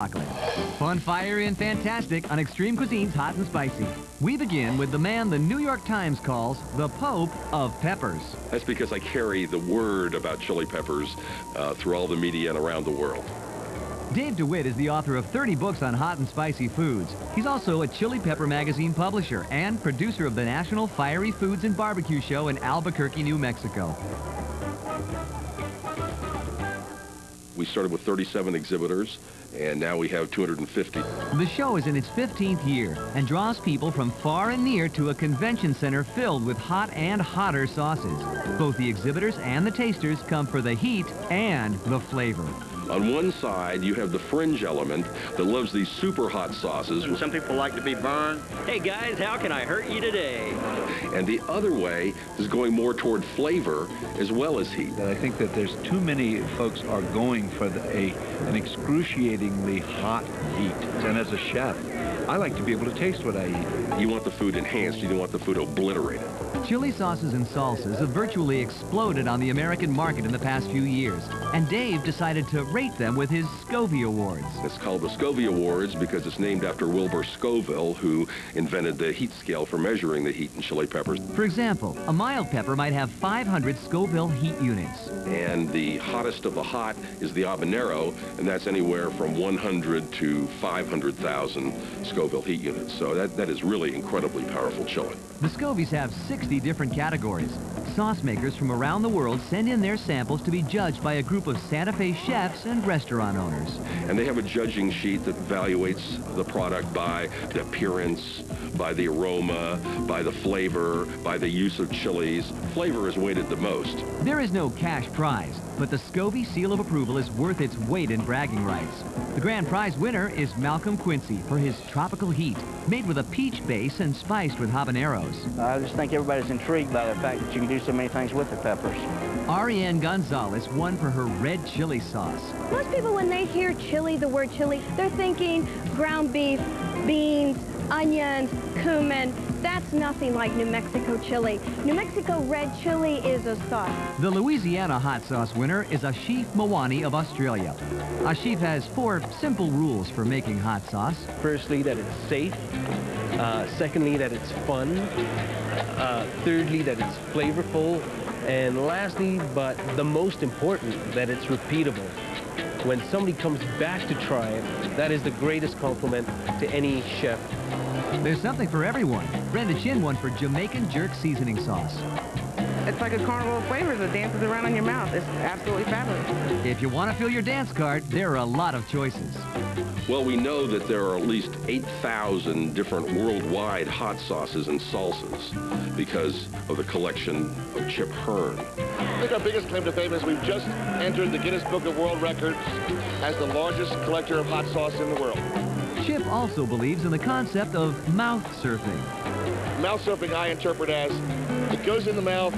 Chocolate. Fun, fiery, and fantastic on Extreme Cuisine's Hot and Spicy. We begin with the man the New York Times calls the Pope of Peppers. That's because I carry the word about chili peppers through all the media and around the world. Dave DeWitt is the author of 30 books on hot and spicy foods. He's also a Chili Pepper magazine publisher and producer of the National Fiery Foods and Barbecue Show in Albuquerque, New Mexico. We started with 37 exhibitors, and now we have 250. The show is in its 15th year and draws people from far and near to a convention center filled with hot and hotter sauces. Both the exhibitors and the tasters come for the heat and the flavor. On one side, you have the fringe element that loves these super hot sauces. And some people like to be burned. Hey guys, how can I hurt you today? And the other way is going more toward flavor as well as heat. I think that there's too many folks are going for an excruciatingly hot heat. And as a chef, I like to be able to taste what I eat. You want the food enhanced. You don't want the food obliterated. Chili sauces and salsas have virtually exploded on the American market in the past few years, and Dave decided to rate them with his Scovie Awards. It's called the Scovie Awards because it's named after Wilbur Scoville, who invented the heat scale for measuring the heat in chili peppers. For example, a mild pepper might have 500 Scoville heat units. And the hottest of the hot is the habanero, and that's anywhere from 100 to 500,000 Scoville heat units. So that is really incredibly powerful chili. The Scovies have 60 different categories. Sauce makers from around the world send in their samples to be judged by a group of Santa Fe chefs and restaurant owners. And they have a judging sheet that evaluates the product by the appearance, by the aroma, by the flavor, by the use of chilies. Flavor is weighted the most. There is no cash prize, but the Scovie seal of approval is worth its weight in bragging rights. The grand prize winner is Malcolm Quincy for his Tropical Heat, made with a peach base and spiced with habaneros. I just think everybody's intrigued by the fact that you can do so many things with the peppers. Ariane Gonzalez won for her red chili sauce. Most people, when they hear chili, the word chili, they're thinking ground beef, beans, onions, cumin. That's nothing like New Mexico chili. New Mexico red chili is a sauce. The Louisiana hot sauce winner is Ashif Mawani of Australia. Ashif has 4 simple rules for making hot sauce. Firstly, that it's safe. Secondly, that it's fun. Thirdly, that it's flavorful. And lastly, but the most important, that it's repeatable. When somebody comes back to try it, that is the greatest compliment to any chef. There's something for everyone. Brenda Chin won for Jamaican jerk seasoning sauce. It's like a carnival of flavors that dances around in your mouth. It's absolutely fabulous. If you want to fill your dance card, there are a lot of choices. Well, we know that there are at least 8,000 different worldwide hot sauces and salsas because of the collection of Chip Hearn. I think our biggest claim to fame is we've just entered the Guinness Book of World Records as the largest collector of hot sauce in the world. Chip also believes in the concept of mouth surfing. Mouth surfing I interpret as it goes in the mouth,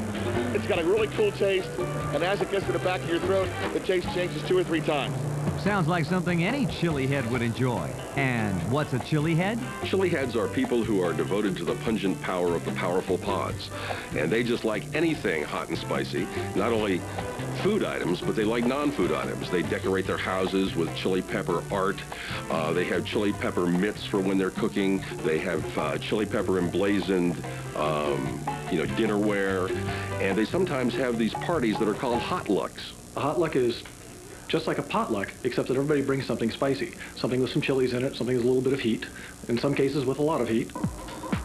it's got a really cool taste, and as it gets to the back of your throat, the taste changes 2 or 3 times. Sounds like something any chili head would enjoy. And what's a chili head? Chili heads are people who are devoted to the pungent power of the powerful pods. And they just like anything hot and spicy, not only food items, but they like non-food items. They decorate their houses with chili pepper art. They have chili pepper mitts for when they're cooking. They have chili pepper emblazoned, dinnerware. And they sometimes have these parties that are called hotlucks. A hotluck is just like a potluck, except that everybody brings something spicy. Something with some chilies in it, something with a little bit of heat, in some cases with a lot of heat.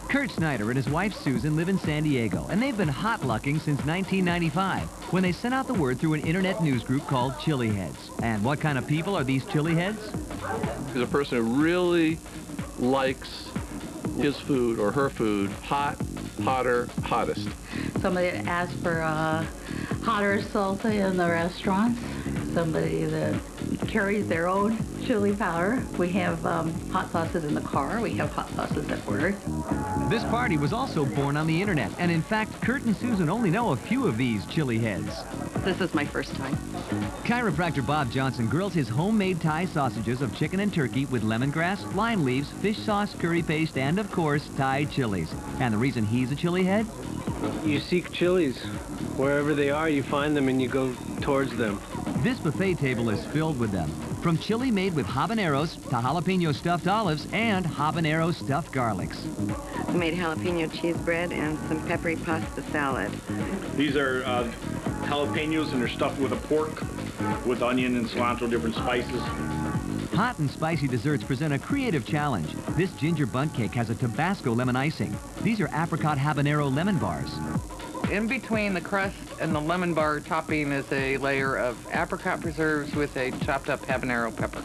Kurt Snyder and his wife Susan live in San Diego, and they've been hotlucking since 1995, when they sent out the word through an internet news group called Chili Heads. And what kind of people are these chili heads? He's a person who really likes his food or her food hot, hotter, hottest. Somebody that asks for hotter salsa in the restaurants. Somebody that carries their own chili powder. We have hot sauces in the car. We have hot sauces at work. This party was also born on the internet, and in fact, Kurt and Susan only know a few of these chili heads. This is my first time. Chiropractor Bob Johnson grills his homemade Thai sausages of chicken and turkey with lemongrass, lime leaves, fish sauce, curry paste, and of course, Thai chilies. And the reason he's a chili head? You seek chilies. Wherever they are, you find them and you go towards them. This buffet table is filled with them. From chili made with habaneros to jalapeno stuffed olives and habanero stuffed garlics. I made jalapeno cheese bread and some peppery pasta salad. These are jalapenos, and they're stuffed with a pork, with onion and cilantro, different spices. Hot and spicy desserts present a creative challenge. This ginger bundt cake has a Tabasco lemon icing. These are apricot habanero lemon bars. In between the crust and the lemon bar topping is a layer of apricot preserves with a chopped up habanero pepper.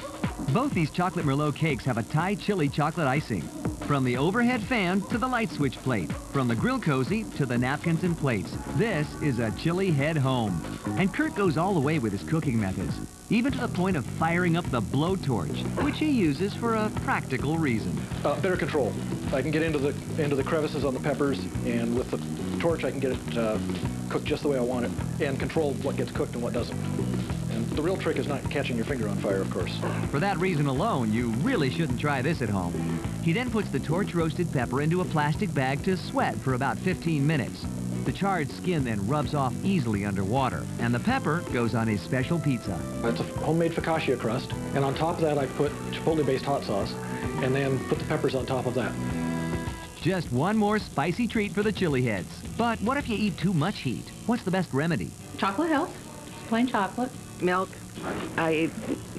Both these chocolate Merlot cakes have a Thai chili chocolate icing. From the overhead fan to the light switch plate, from the grill cozy to the napkins and plates, this is a chili head home. And Kurt goes all the way with his cooking methods, even to the point of firing up the blowtorch, which he uses for a practical reason. Better control. I can get into the crevices on the peppers, and with the torch I can get it cooked just the way I want it, and control what gets cooked and what doesn't. And the real trick is not catching your finger on fire, of course. For that reason alone, you really shouldn't try this at home. He then puts the torch-roasted pepper into a plastic bag to sweat for about 15 minutes. The charred skin then rubs off easily under water, and the pepper goes on his special pizza. It's a homemade focaccia crust, and on top of that I put chipotle-based hot sauce, and then put the peppers on top of that. Just one more spicy treat for the chili heads. But what if you eat too much heat? What's the best remedy? Chocolate helps. Plain chocolate. Milk. I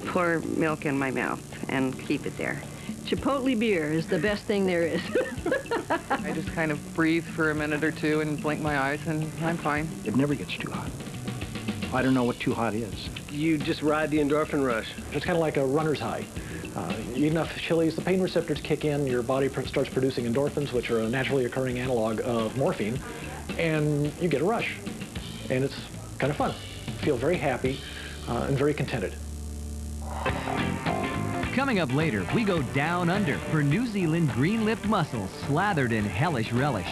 pour milk in my mouth and keep it there. Chipotle beer is the best thing there is. I just kind of breathe for a minute or two and blink my eyes, and I'm fine. It never gets too hot. I don't know what too hot is. You just ride the endorphin rush. It's kind of like a runner's high. You eat enough chilies, the pain receptors kick in, your body starts producing endorphins, which are a naturally occurring analog of morphine, and you get a rush. And it's kind of fun. Feel very happy and very contented. Coming up later, we go down under for New Zealand green-lipped mussels slathered in hellish relish.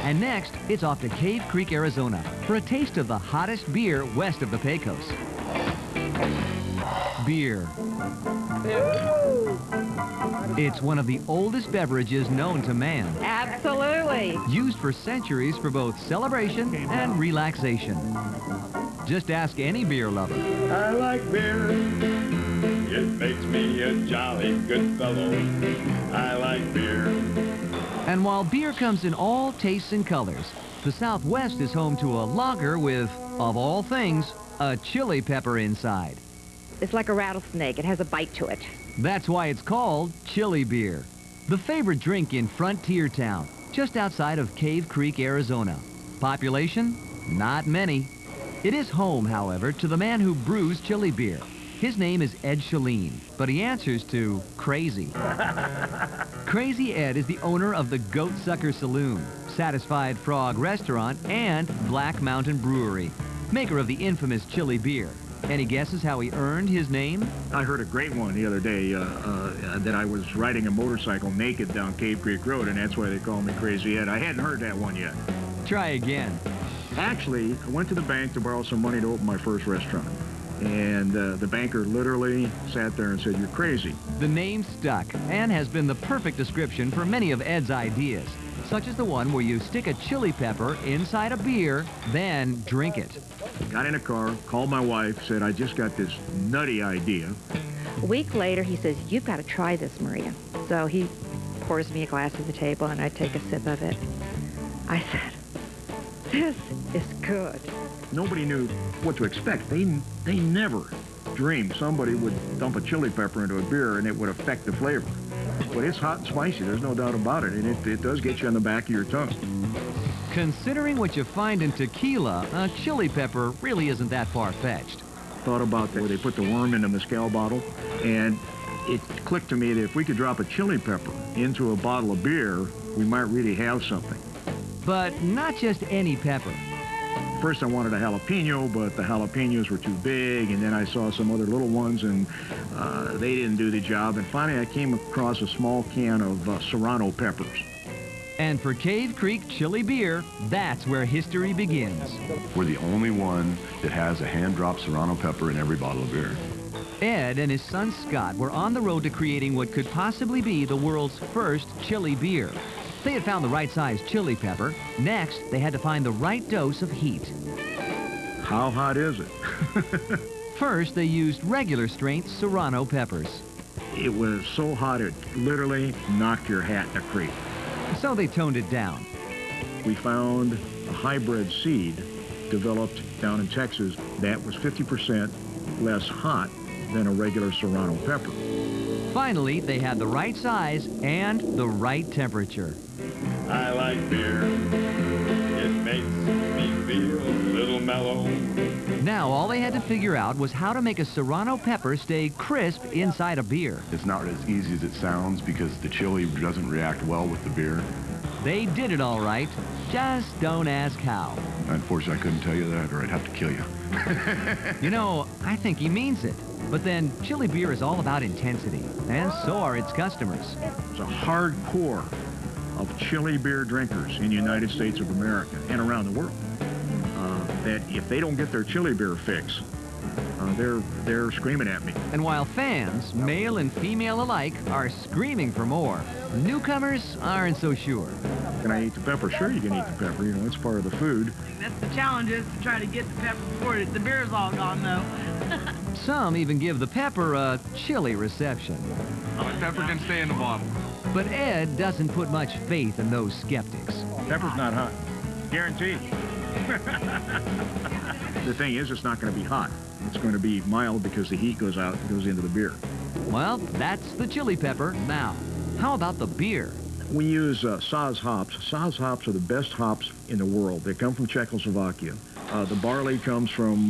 And next, it's off to Cave Creek, Arizona for a taste of the hottest beer west of the Pecos. Beer. It's one of the oldest beverages known to man. Absolutely. Used for centuries for both celebration and relaxation. Just ask any beer lover. I like beer. It makes me a jolly good fellow. I like beer. And while beer comes in all tastes and colors, the Southwest is home to a lager with, of all things, a chili pepper inside. It's like a rattlesnake. It has a bite to it. That's why it's called chili beer. The favorite drink in Frontier Town, just outside of Cave Creek, Arizona. Population? Not many. It is home, however, to the man who brews chili beer. His name is Ed Shaleen, but he answers to Crazy. Crazy Ed is the owner of the Goat Sucker Saloon, Satisfied Frog Restaurant, and Black Mountain Brewery, maker of the infamous chili beer. Any guesses how he earned his name? I heard a great one the other day that I was riding a motorcycle naked down Cave Creek Road, and that's why they call me Crazy Ed. I hadn't heard that one yet. Try again. Actually, I went to the bank to borrow some money to open my first restaurant. And the banker literally sat there and said, "You're crazy." The name stuck and has been the perfect description for many of Ed's ideas, such as the one where you stick a chili pepper inside a beer, then drink it. Got in a car, called my wife, said, "I just got this nutty idea." A week later, he says, "You've got to try this, Maria." So he pours me a glass at the table, and I take a sip of it. I said, "This is good." Nobody knew what to expect. They never dreamed somebody would dump a chili pepper into a beer and it would affect the flavor. But it's hot and spicy, there's no doubt about it, and it does get you on the back of your tongue. Considering what you find in tequila, a chili pepper really isn't that far-fetched. Thought about that, where they put the worm in the mezcal bottle, and it clicked to me that if we could drop a chili pepper into a bottle of beer, we might really have something. But not just any pepper. First I wanted a jalapeno, but the jalapenos were too big, and then I saw some other little ones, and they didn't do the job. And finally I came across a small can of Serrano peppers. And for Cave Creek chili beer, that's where history begins. We're the only one that has a hand-dropped Serrano pepper in every bottle of beer. Ed and his son Scott were on the road to creating what could possibly be the world's first chili beer. They had found the right size chili pepper. Next, they had to find the right dose of heat. How hot is it? First, they used regular strength Serrano peppers. It was so hot it literally knocked your hat in a creek. So they toned it down. We found a hybrid seed developed down in Texas that was 50% less hot than a regular Serrano pepper. Finally, they had the right size and the right temperature. I like beer. It makes me feel a little mellow. Now, all they had to figure out was how to make a Serrano pepper stay crisp inside a beer. It's not as easy as it sounds because the chili doesn't react well with the beer. They did it all right. Just don't ask how. Unfortunately, I couldn't tell you that or I'd have to kill you. You know, I think he means it. But then, chili beer is all about intensity, and so are its customers. It's a hardcore of chili beer drinkers in the United States of America and around the world. That if they don't get their chili beer fix, they're screaming at me. And while fans, male and female alike, are screaming for more, newcomers aren't so sure. Can I eat the pepper? Sure you can eat the pepper. You know, it's part of the food. That's the challenge, is to try to get the pepper before the beer's all gone, though. Some even give the pepper a chilly reception. The pepper can stay in the bottle. But Ed doesn't put much faith in those skeptics. Pepper's not hot. Guaranteed. The thing is, it's not going to be hot. It's going to be mild because the heat goes into the beer. Well, that's the chili pepper. Now, how about the beer? We use Saaz hops. Saaz hops are the best hops in the world. They come from Czechoslovakia. The barley comes from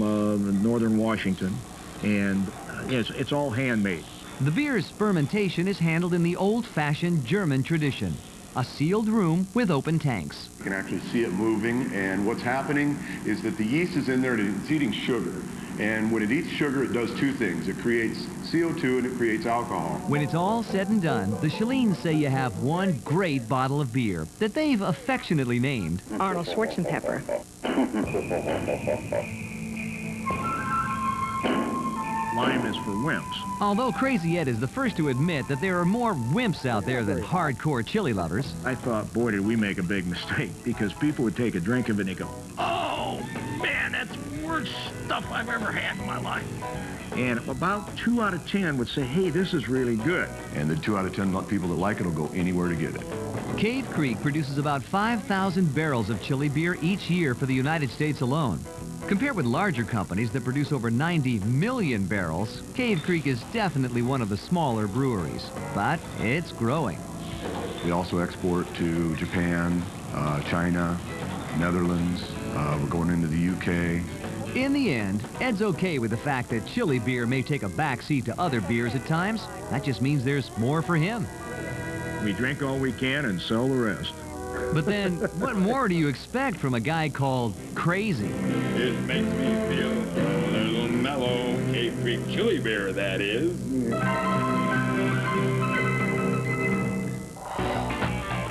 northern Washington, and it's all handmade. The beer's fermentation is handled in the old-fashioned German tradition. A sealed room with open tanks. You can actually see it moving, and what's happening is that the yeast is in there and it's eating sugar. And when it eats sugar, it does two things. It creates CO2 and it creates alcohol. When it's all said and done, the Schleens say you have one great bottle of beer that they've affectionately named Arnold Schwarzenegger. Lime is for wimps. Although Crazy Ed is the first to admit that there are more wimps out there than hardcore chili lovers. I thought, boy, did we make a big mistake, because people would take a drink of it and they go, oh, man, that's the worst stuff I've ever had in my life. And about 2 out of 10 would say, hey, this is really good. And the 2 out of 10 people that like it will go anywhere to get it. Cave Creek produces about 5,000 barrels of chili beer each year for the United States alone. Compared with larger companies that produce over 90 million barrels, Cave Creek is definitely one of the smaller breweries, but it's growing. We also export to Japan, China, Netherlands. We're going into the UK. In the end, Ed's okay with the fact that chili beer may take a backseat to other beers at times. That just means there's more for him. We drink all we can and sell the rest. But then, what more do you expect from a guy called Crazy? It makes me feel a little mellow. Cave Creek chili beer, that is.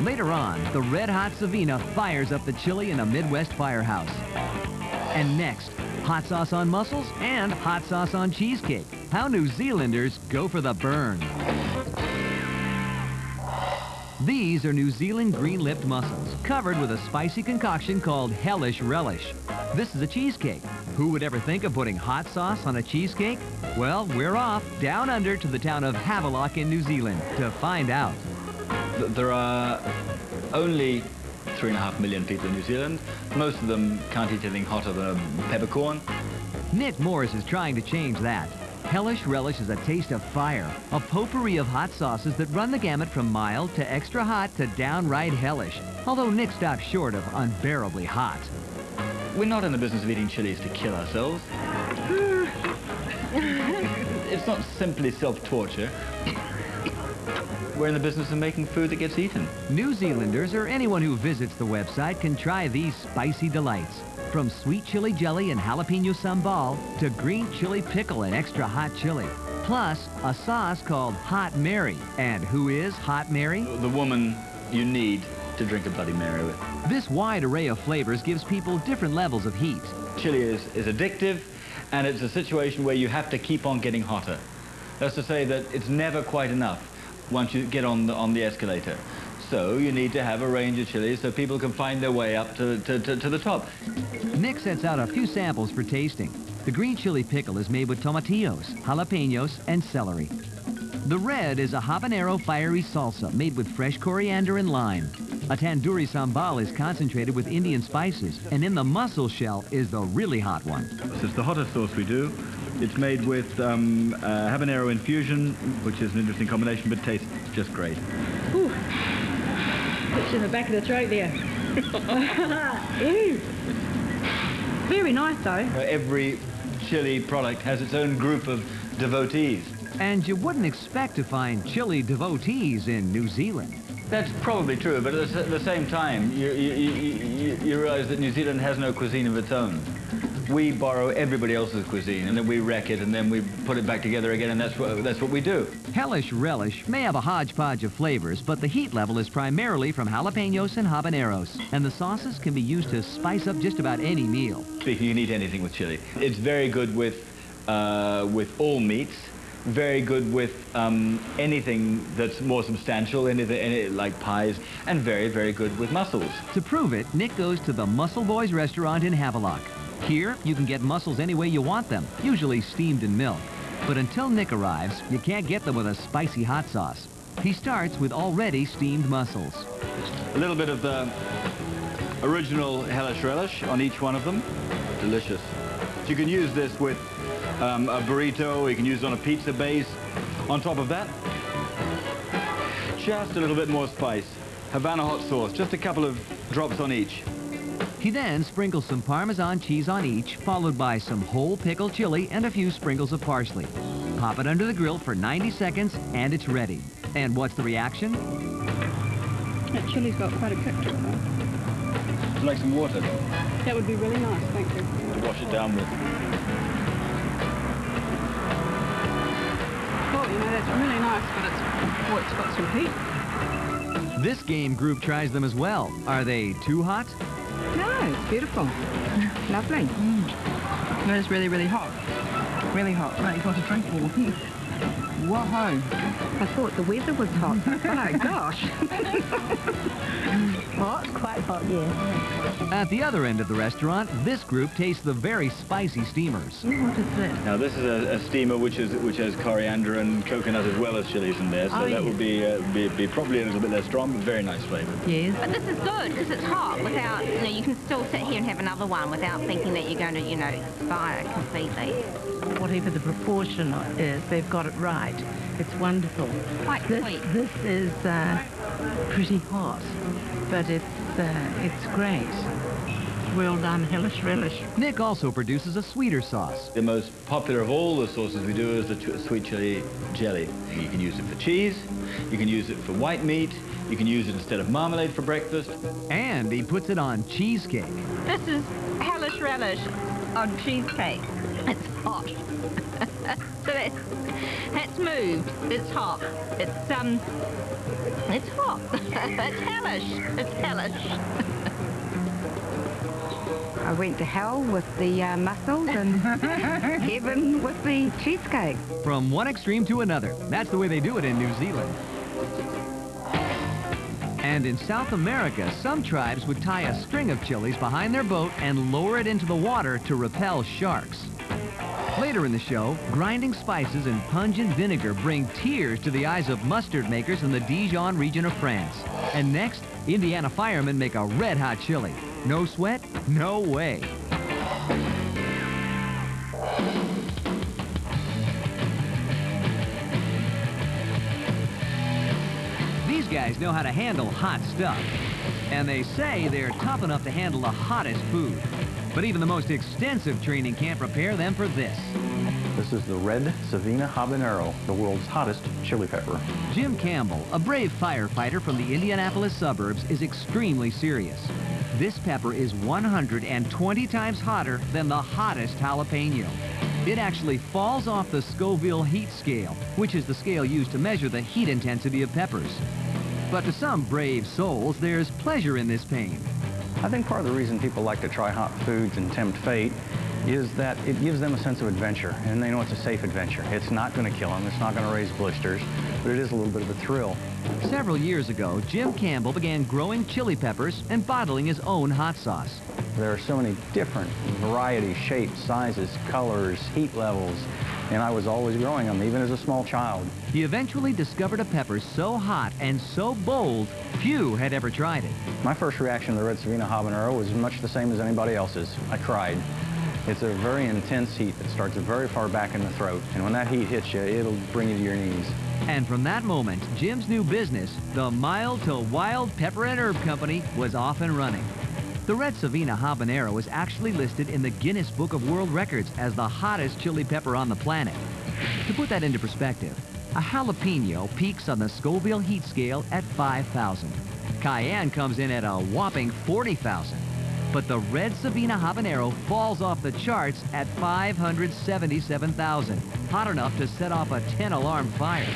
Later on, the Red Hot Savina fires up the chili in a Midwest firehouse. And next, hot sauce on mussels and hot sauce on cheesecake. How New Zealanders go for the burn. These are New Zealand green-lipped mussels, covered with a spicy concoction called Hellish Relish. This is a cheesecake. Who would ever think of putting hot sauce on a cheesecake? Well, we're off down under to the town of Havelock in New Zealand to find out. There are only 3.5 million people in New Zealand. Most of them can't eat anything hotter than a peppercorn. Nick Morris is trying to change that. Hellish Relish is a taste of fire, a potpourri of hot sauces that run the gamut from mild to extra hot to downright hellish, although Nick stopped short of unbearably hot. We're not in the business of eating chilies to kill ourselves. It's not simply self-torture. We're in the business of making food that gets eaten. New Zealanders or anyone who visits the website can try these spicy delights. From sweet chili jelly and jalapeno sambal to green chili pickle and extra hot chili. Plus, a sauce called Hot Mary. And who is Hot Mary? The woman you need to drink a Bloody Mary with. This wide array of flavors gives people different levels of heat. Chili is addictive, and it's a situation where you have to keep on getting hotter. That's to say that it's never quite enough once you get on the escalator. So you need to have a range of chilies so people can find their way up to the top. Nick sets out a few samples for tasting. The green chili pickle is made with tomatillos, jalapenos, and celery. The red is a habanero fiery salsa made with fresh coriander and lime. A tandoori sambal is concentrated with Indian spices, and in the mussel shell is the really hot one. This is the hottest sauce we do. It's made with habanero infusion, which is an interesting combination, but tastes just great. Ooh. It's in the back of the throat there. Ew. Very nice, though. Every chili product has its own group of devotees. And you wouldn't expect to find chili devotees in New Zealand. That's probably true, but at the same time, you realize that New Zealand has no cuisine of its own. We borrow everybody else's cuisine, and then we wreck it, and then we put it back together again, and that's what we do. Hellish Relish may have a hodgepodge of flavors, but the heat level is primarily from jalapenos and habaneros, and the sauces can be used to spice up just about any meal. You can eat anything with chili. It's very good with all meats. Very good with anything that's more substantial, anything like pies, and very, very good with mussels. To prove it, Nick goes to the Mussel Boys restaurant in Havelock. Here, you can get mussels any way you want them, usually steamed in milk. But until Nick arrives, you can't get them with a spicy hot sauce. He starts with already steamed mussels. A little bit of the original Hellish Relish on each one of them. Delicious. You can use this with a burrito, you can use it on a pizza base. On top of that, just a little bit more spice. Havana hot sauce, just a couple of drops on each. He then sprinkles some Parmesan cheese on each, followed by some whole pickled chili and a few sprinkles of parsley. Pop it under the grill for 90 seconds, and it's ready. And what's the reaction? That chili's got quite a kick to it, though. Would you like some water? That would be really nice, thank you. To wash it down with. Oh, you know, that's really nice, but it's got some heat. This game group tries them as well. Are they too hot? No, it's beautiful. Lovely. That is really, really hot. Really hot. Right, you've got to drink more. Whoa. I thought the weather was hot. Oh, gosh. Hot? Quite hot, yeah. At the other end of the restaurant, this group tastes the very spicy steamers. What is this? Now this is a steamer which has coriander and coconut as well as chilies in there, so that would be probably a little bit less strong, but very nice flavour. Yes. But this is good because it's hot without, you can still sit here and have another one without thinking that you're going to, expire completely. Whatever the proportion is, they've got it right. It's wonderful. Quite sweet. This is pretty hot, but it's great. Well done, Hellish Relish. Nick also produces a sweeter sauce. The most popular of all the sauces we do is the sweet chili jelly. You can use it for cheese, you can use it for white meat, you can use it instead of marmalade for breakfast. And he puts it on cheesecake. This is Hellish Relish on cheesecake. It's hot. So that's moved. It's hot. It's hot. It's hellish. It's hellish. I went to hell with the mussels and heaven with the cheesecake. From one extreme to another. That's the way they do it in New Zealand. And in South America, some tribes would tie a string of chilies behind their boat and lower it into the water to repel sharks. Later in the show, grinding spices and pungent vinegar bring tears to the eyes of mustard makers in the Dijon region of France. And next, Indiana firemen make a red-hot chili. No sweat? No way. These guys know how to handle hot stuff. And they say they're tough enough to handle the hottest food. But even the most extensive training can't prepare them for this. This is the red Savina habanero, the world's hottest chili pepper. Jim Campbell, a brave firefighter from the Indianapolis suburbs, is extremely serious. This pepper is 120 times hotter than the hottest jalapeno. It actually falls off the Scoville heat scale, which is the scale used to measure the heat intensity of peppers. But to some brave souls, there's pleasure in this pain. I think part of the reason people like to try hot foods and tempt fate is that it gives them a sense of adventure, and they know it's a safe adventure. It's not going to kill them, it's not going to raise blisters, but it is a little bit of a thrill. Several years ago, Jim Campbell began growing chili peppers and bottling his own hot sauce. There are so many different varieties, shapes, sizes, colors, heat levels, and I was always growing them, even as a small child. He eventually discovered a pepper so hot and so bold, few had ever tried it. My first reaction to the Red Savina habanero was much the same as anybody else's. I cried. It's a very intense heat that starts very far back in the throat, and when that heat hits you, it'll bring you to your knees. And from that moment, Jim's new business, the Mild to Wild Pepper and Herb Company, was off and running. The Red Savina habanero was actually listed in the Guinness Book of World Records as the hottest chili pepper on the planet. To put that into perspective, a jalapeno peaks on the Scoville heat scale at 5,000. Cayenne comes in at a whopping 40,000. But the Red Savina habanero falls off the charts at 577,000, hot enough to set off a 10-alarm fire.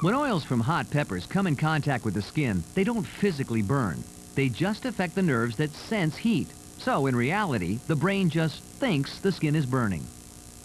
When oils from hot peppers come in contact with the skin, they don't physically burn. They just affect the nerves that sense heat. So, in reality, the brain just thinks the skin is burning.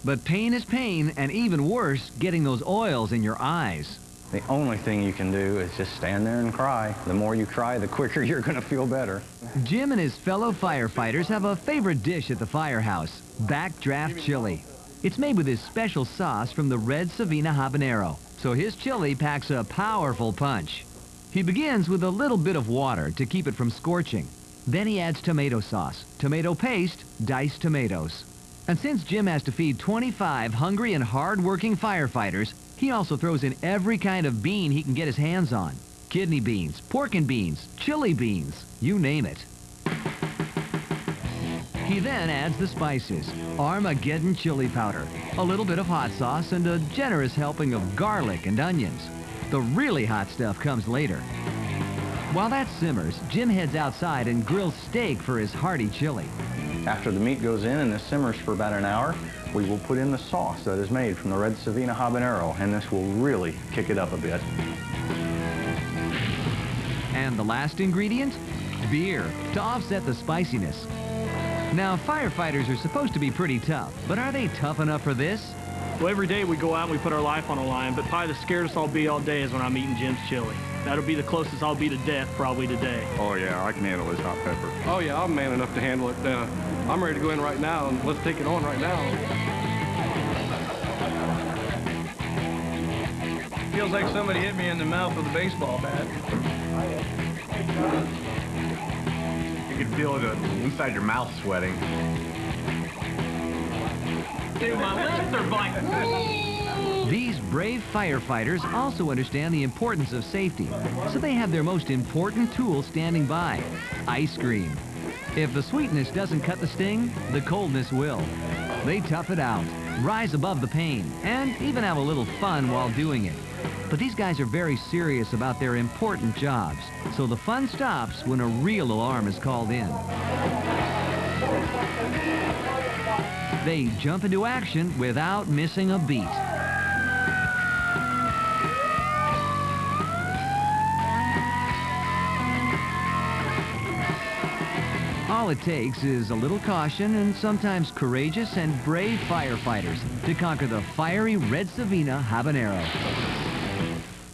But pain is pain, and even worse, getting those oils in your eyes. The only thing you can do is just stand there and cry. The more you cry, the quicker you're going to feel better. Jim and his fellow firefighters have a favorite dish at the firehouse, backdraft chili. It's made with his special sauce from the Red Savina habanero, so his chili packs a powerful punch. He begins with a little bit of water to keep it from scorching. Then he adds tomato sauce, tomato paste, diced tomatoes. And since Jim has to feed 25 hungry and hard-working firefighters, he also throws in every kind of bean he can get his hands on. Kidney beans, pork and beans, chili beans, you name it. He then adds the spices, Armageddon chili powder, a little bit of hot sauce, and a generous helping of garlic and onions. The really hot stuff comes later. While that simmers, Jim heads outside and grills steak for his hearty chili. After the meat goes in and this simmers for about an hour, we will put in the sauce that is made from the Red Savina habanero, and this will really kick it up a bit. And the last ingredient? Beer, to offset the spiciness. Now, firefighters are supposed to be pretty tough, but are they tough enough for this? Well, every day we go out and we put our life on the line, but probably the scariest I'll be all day is when I'm eating Jim's chili. That'll be the closest I'll be to death probably today. Oh yeah, I can handle this hot pepper. Oh yeah, I'm man enough to handle it. I'm ready to go in right now, and let's take it on right now. Feels like somebody hit me in the mouth with a baseball bat. You can feel it inside your mouth sweating. Dude, my lips are biting. These brave firefighters also understand the importance of safety, so they have their most important tool standing by, ice cream. If the sweetness doesn't cut the sting, the coldness will. They tough it out, rise above the pain, and even have a little fun while doing it. But these guys are very serious about their important jobs, so the fun stops when a real alarm is called in. They jump into action without missing a beat. All it takes is a little caution and sometimes courageous and brave firefighters to conquer the fiery Red Savina habanero.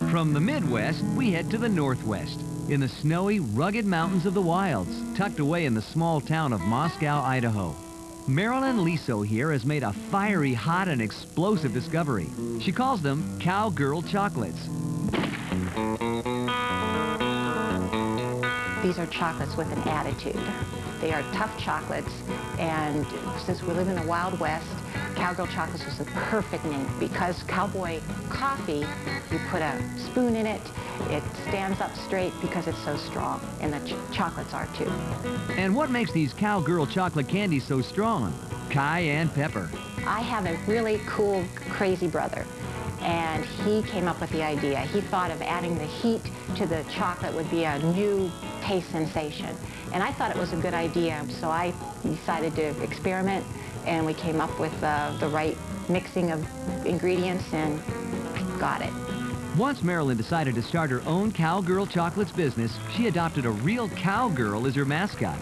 From the Midwest, we head to the Northwest, in the snowy, rugged mountains of the wilds, tucked away in the small town of Moscow, Idaho. Marilyn Liso here has made a fiery, hot, and explosive discovery. She calls them Cowgirl chocolates. These are chocolates with an attitude. They are tough chocolates, and since we live in the Wild West, Cowgirl chocolates was the perfect name because cowboy coffee, you put a spoon in it, it stands up straight because it's so strong, and the chocolates are too. And what makes these Cowgirl chocolate candies so strong? Cayenne pepper. I have a really cool, crazy brother, and he came up with the idea. He thought of adding the heat to the chocolate would be a new taste sensation. And I thought it was a good idea, so I decided to experiment, and we came up with the right mixing of ingredients and got it. Once Marilyn decided to start her own Cowgirl chocolates business, she adopted a real cowgirl as her mascot.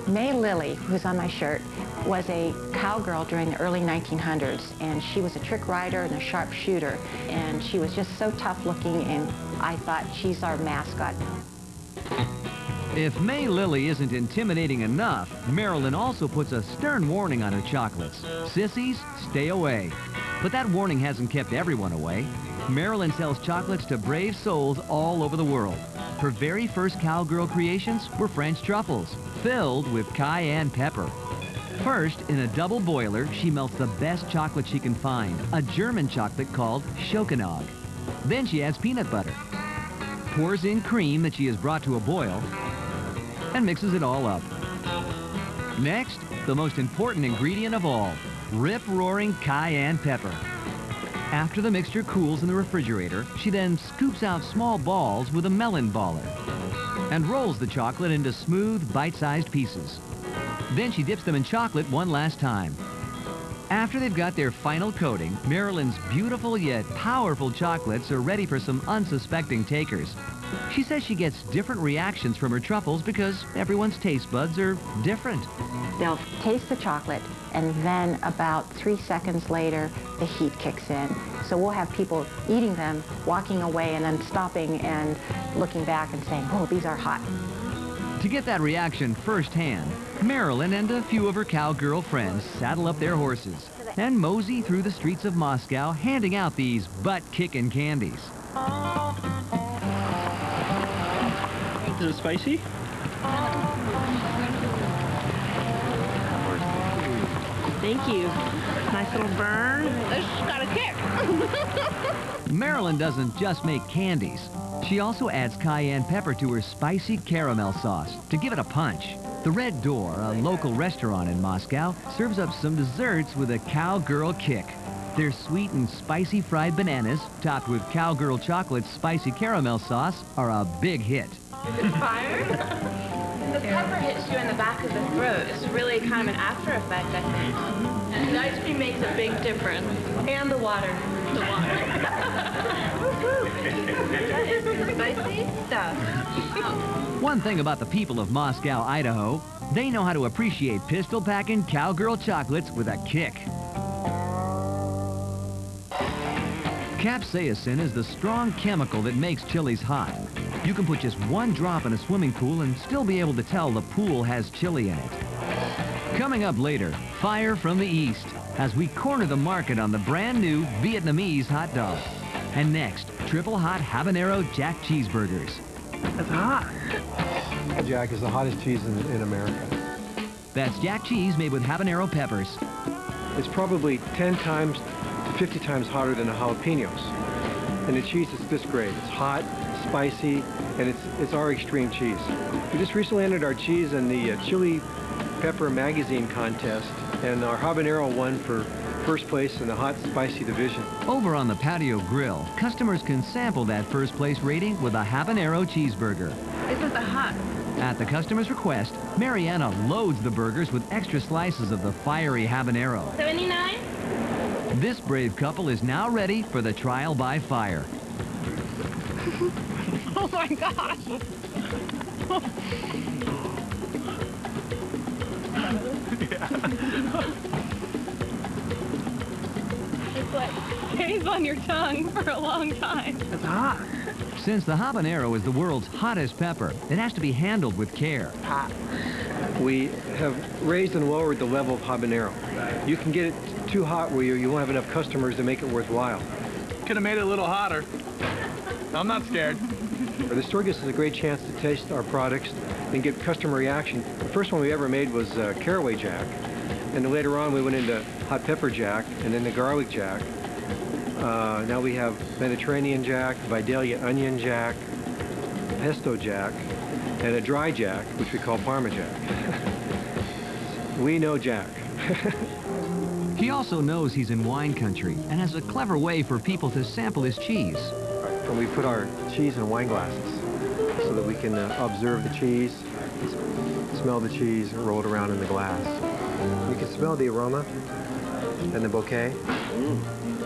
May Lily, who's on my shirt, was a cowgirl during the early 1900s, and she was a trick rider and a sharpshooter, and she was just so tough looking, and I thought she's our mascot. If May Lily isn't intimidating enough, Marilyn also puts a stern warning on her chocolates. Sissies, stay away. But that warning hasn't kept everyone away. Marilyn sells chocolates to brave souls all over the world. Her very first cowgirl creations were French truffles, filled with cayenne pepper. First, in a double boiler, she melts the best chocolate she can find, a German chocolate called Schokonog. Then she adds peanut butter, pours in cream that she has brought to a boil, and mixes it all up. Next, the most important ingredient of all, rip-roaring cayenne pepper. After the mixture cools in the refrigerator, she then scoops out small balls with a melon baller and rolls the chocolate into smooth, bite-sized pieces. Then she dips them in chocolate one last time. After they've got their final coating, Marilyn's beautiful yet powerful chocolates are ready for some unsuspecting takers. She says she gets different reactions from her truffles because everyone's taste buds are different. They'll taste the chocolate, and then about 3 seconds later, the heat kicks in. So we'll have people eating them, walking away, and then stopping and looking back and saying, oh, these are hot. To get that reaction firsthand, Marilyn and a few of her cowgirl friends saddle up their horses and mosey through the streets of Moscow handing out these butt-kicking candies. Is it spicy? Thank you. Nice little burn. It's got a kick. Marilyn doesn't just make candies. She also adds cayenne pepper to her spicy caramel sauce to give it a punch. The Red Door, a local restaurant in Moscow, serves up some desserts with a cowgirl kick. Their sweet and spicy fried bananas, topped with cowgirl chocolate's spicy caramel sauce, are a big hit. It's fire. The pepper hits you in the back of the throat. It's really kind of an after effect, I think. And the ice cream makes a big difference. And the water. The water. That is some spicy stuff. One thing about the people of Moscow, Idaho, they know how to appreciate pistol-packing cowgirl chocolates with a kick. Capsaicin is the strong chemical that makes chilies hot. You can put just one drop in a swimming pool and still be able to tell the pool has chili in it. Coming up later, Fire from the East, as we corner the market on the brand new Vietnamese hot dog. And next, triple hot habanero Jack cheeseburgers. That's hot. Jack is the hottest cheese in America. That's Jack cheese made with habanero peppers. It's probably 10 times to 50 times hotter than the jalapenos. And the cheese is this great. It's hot, spicy, and it's our extreme cheese. We just recently entered our cheese in the Chili Pepper Magazine contest, and our habanero won for first place in the hot spicy division. Over on the patio grill, customers can sample that first place rating with a habanero cheeseburger. This is the hot. At the customer's request, Mariana loads the burgers with extra slices of the fiery habanero. 79? This brave couple is now ready for the trial by fire. Oh my gosh. It's like stays on your tongue for a long time. It's hot. Since the habanero is the world's hottest pepper, it has to be handled with care. Hot. We have raised and lowered the level of habanero. You can get it too hot where you won't have enough customers to make it worthwhile. Could have made it a little hotter. I'm not scared. The store gives us a great chance to taste our products and get customer reaction. The first one we ever made was Caraway Jack, and then later on we went into Hot Pepper Jack, and then the Garlic Jack. Now we have Mediterranean Jack, Vidalia Onion Jack, Pesto Jack, and a Dry Jack, which we call Parma Jack. We know Jack. He also knows he's in wine country and has a clever way for people to sample his cheese. And we put our cheese in wine glasses so that we can observe the cheese, smell the cheese, and roll it around in the glass. You can smell the aroma and the bouquet.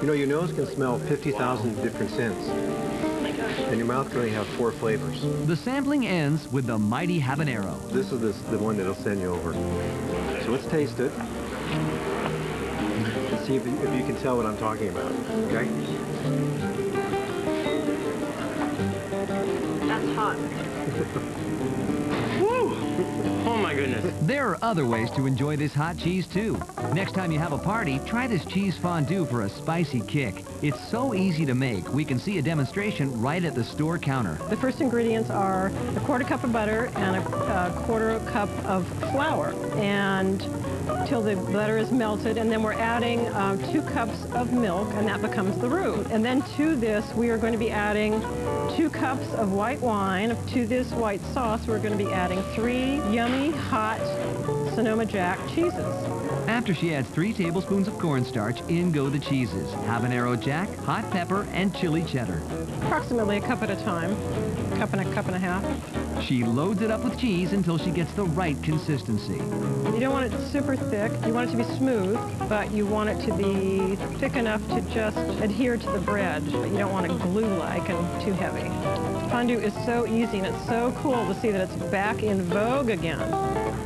You know, your nose can smell 50,000 different scents, and your mouth can only have 4 flavors. The sampling ends with the mighty habanero. This is the one that'll send you over. So let's taste it and see if you can tell what I'm talking about, okay? That's hot. Woo! Oh my goodness. There are other ways to enjoy this hot cheese too. Next time you have a party, try this cheese fondue for a spicy kick. It's so easy to make, we can see a demonstration right at the store counter. The first ingredients are a quarter cup of butter and a quarter cup of flour, and till the butter is melted, and then we're adding 2 cups of milk, and that becomes the roux. And then to this, we are going to be adding 2 cups of white wine. To this white sauce, we're going to be adding 3 yummy, hot Sonoma Jack cheeses. After she adds 3 tablespoons of cornstarch, in go the cheeses: habanero jack, hot pepper, and chili cheddar. Approximately a cup at a time, a cup and a half. She loads it up with cheese until she gets the right consistency. You don't want it super thick. You want it to be smooth, but you want it to be thick enough to just adhere to the bread. But you don't want it glue-like and too heavy. Fondue is so easy, and it's so cool to see that it's back in vogue again.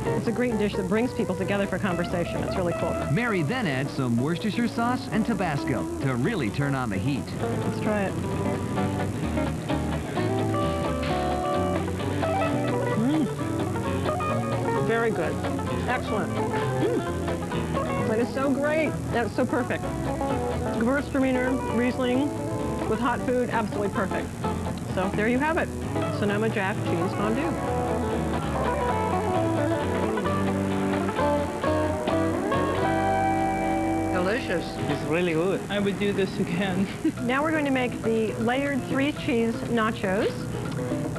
It's a great dish that brings people together for conversation. It's really cool. Mary then adds some Worcestershire sauce and Tabasco to really turn on the heat. Let's try it. Very good. Excellent. That is so great. That's so perfect. Gewürztraminer Riesling with hot food, absolutely perfect. So there you have it. Sonoma Jack cheese fondue. Delicious. It's really good. I would do this again. Now we're going to make the layered 3-cheese nachos.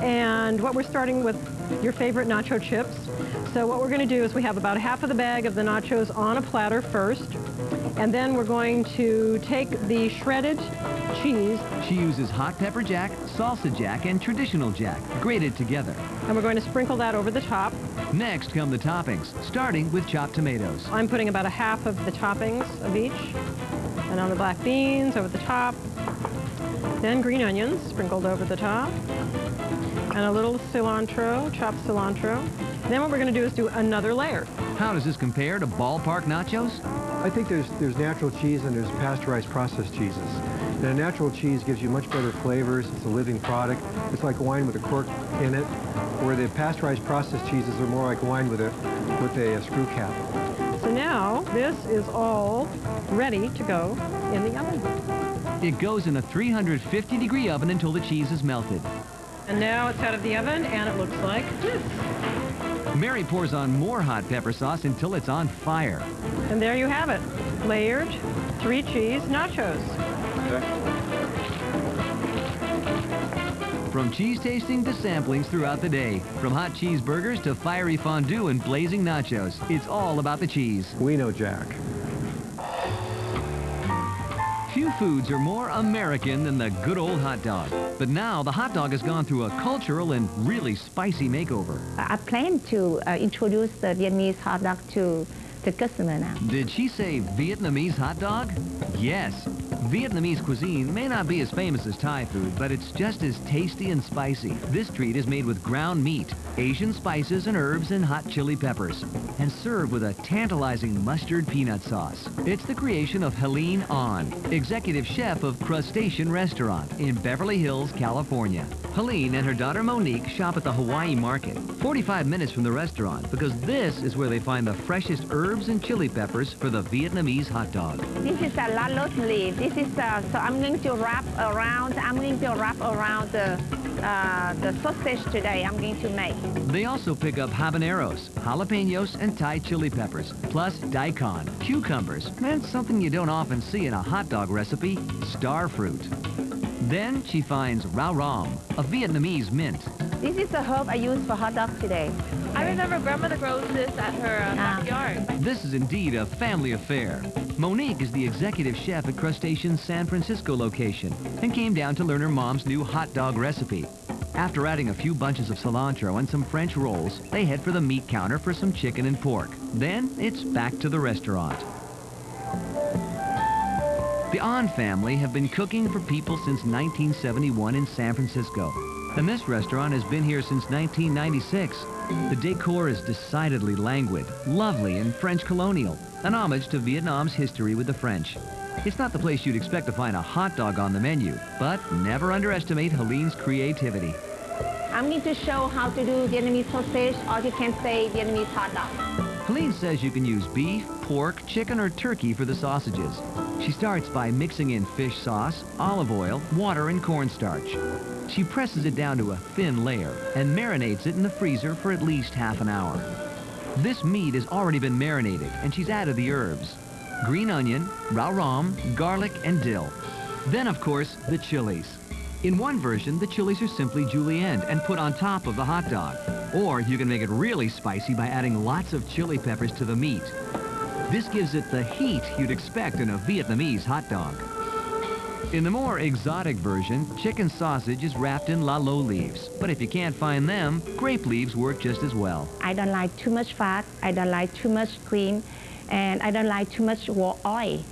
And what we're starting with your favorite nacho chips. So what we're going to do is we have about half of the bag of the nachos on a platter first. And then we're going to take the shredded cheese. She uses hot pepper jack, salsa jack, and traditional jack, grated together. And we're going to sprinkle that over the top. Next come the toppings, starting with chopped tomatoes. I'm putting about a half of the toppings of each. And on the black beans over the top. Then green onions sprinkled over the top. And a little cilantro, chopped cilantro. Then what we're going to do is do another layer. How does this compare to ballpark nachos? I think there's natural cheese and there's pasteurized processed cheeses. And a natural cheese gives you much better flavors. It's a living product. It's like wine with a cork in it, where the pasteurized processed cheeses are more like wine with a screw cap. So now this is all ready to go in the oven. It goes in a 350-degree oven until the cheese is melted. And now it's out of the oven, and it looks like this. Mary pours on more hot pepper sauce until it's on fire. And there you have it, layered 3-cheese nachos. From cheese tasting to samplings throughout the day, from hot cheeseburgers to fiery fondue and blazing nachos, it's all about the cheese. We know Jack. Few foods are more American than the good old hot dog. But now the hot dog has gone through a cultural and really spicy makeover. I plan to introduce the Vietnamese hot dog to the customer now. Did she say Vietnamese hot dog? Yes. Vietnamese cuisine may not be as famous as Thai food, but it's just as tasty and spicy. This treat is made with ground meat, Asian spices and herbs, and hot chili peppers, and served with a tantalizing mustard peanut sauce. It's the creation of Helene Ahn, executive chef of Crustacean Restaurant in Beverly Hills, California. Helene and her daughter Monique shop at the Hawaii Market, 45 minutes from the restaurant, because this is where they find the freshest herbs and chili peppers for the Vietnamese hot dog. This is a la lot leaf. This is so I'm going to wrap around. The sausage today. I'm going to make. They also pick up habaneros, jalapenos, and Thai chili peppers, plus daikon, cucumbers, and something you don't often see in a hot dog recipe, star fruit. Then she finds rau ram, a Vietnamese mint. This is the herb I use for hot dog today. I remember grandmother grows this at her backyard. This is indeed a family affair. Monique is the executive chef at Crustacean's San Francisco location and came down to learn her mom's new hot dog recipe. After adding a few bunches of cilantro and some French rolls, they head for the meat counter for some chicken and pork. Then it's back to the restaurant. The Ahn family have been cooking for people since 1971 in San Francisco. And this restaurant has been here since 1996. The decor is decidedly languid, lovely, and French colonial, an homage to Vietnam's history with the French. It's not the place you'd expect to find a hot dog on the menu, but never underestimate Helene's creativity. I'm going to show how to do Vietnamese sausage, or you can say Vietnamese hot dog. Helene says you can use beef, pork, chicken, or turkey for the sausages. She starts by mixing in fish sauce, olive oil, water, and cornstarch. She presses it down to a thin layer and marinates it in the freezer for at least half an hour. This meat has already been marinated, and she's added the herbs: green onion, rau ram, garlic, and dill. Then, of course, the chilies. In one version, the chilies are simply julienne and put on top of the hot dog. Or you can make it really spicy by adding lots of chili peppers to the meat. This gives it the heat you'd expect in a Vietnamese hot dog. In the more exotic version, chicken sausage is wrapped in lalo leaves. But if you can't find them, grape leaves work just as well. I don't like too much fat, I don't like too much cream, and I don't like too much oil.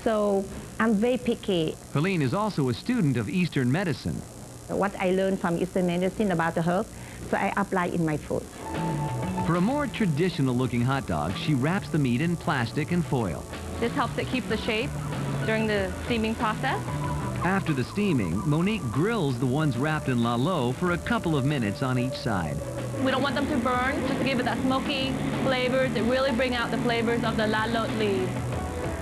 So I'm very picky. Helene is also a student of Eastern medicine. What I learned from Eastern medicine about the herb, so I apply in my food. For a more traditional-looking hot dog, she wraps the meat in plastic and foil. This helps it keep the shape during the steaming process. After the steaming, Monique grills the ones wrapped in lalo for a couple of minutes on each side. We don't want them to burn, just to give it that smoky flavors. It really bring out the flavors of the lalo leaves.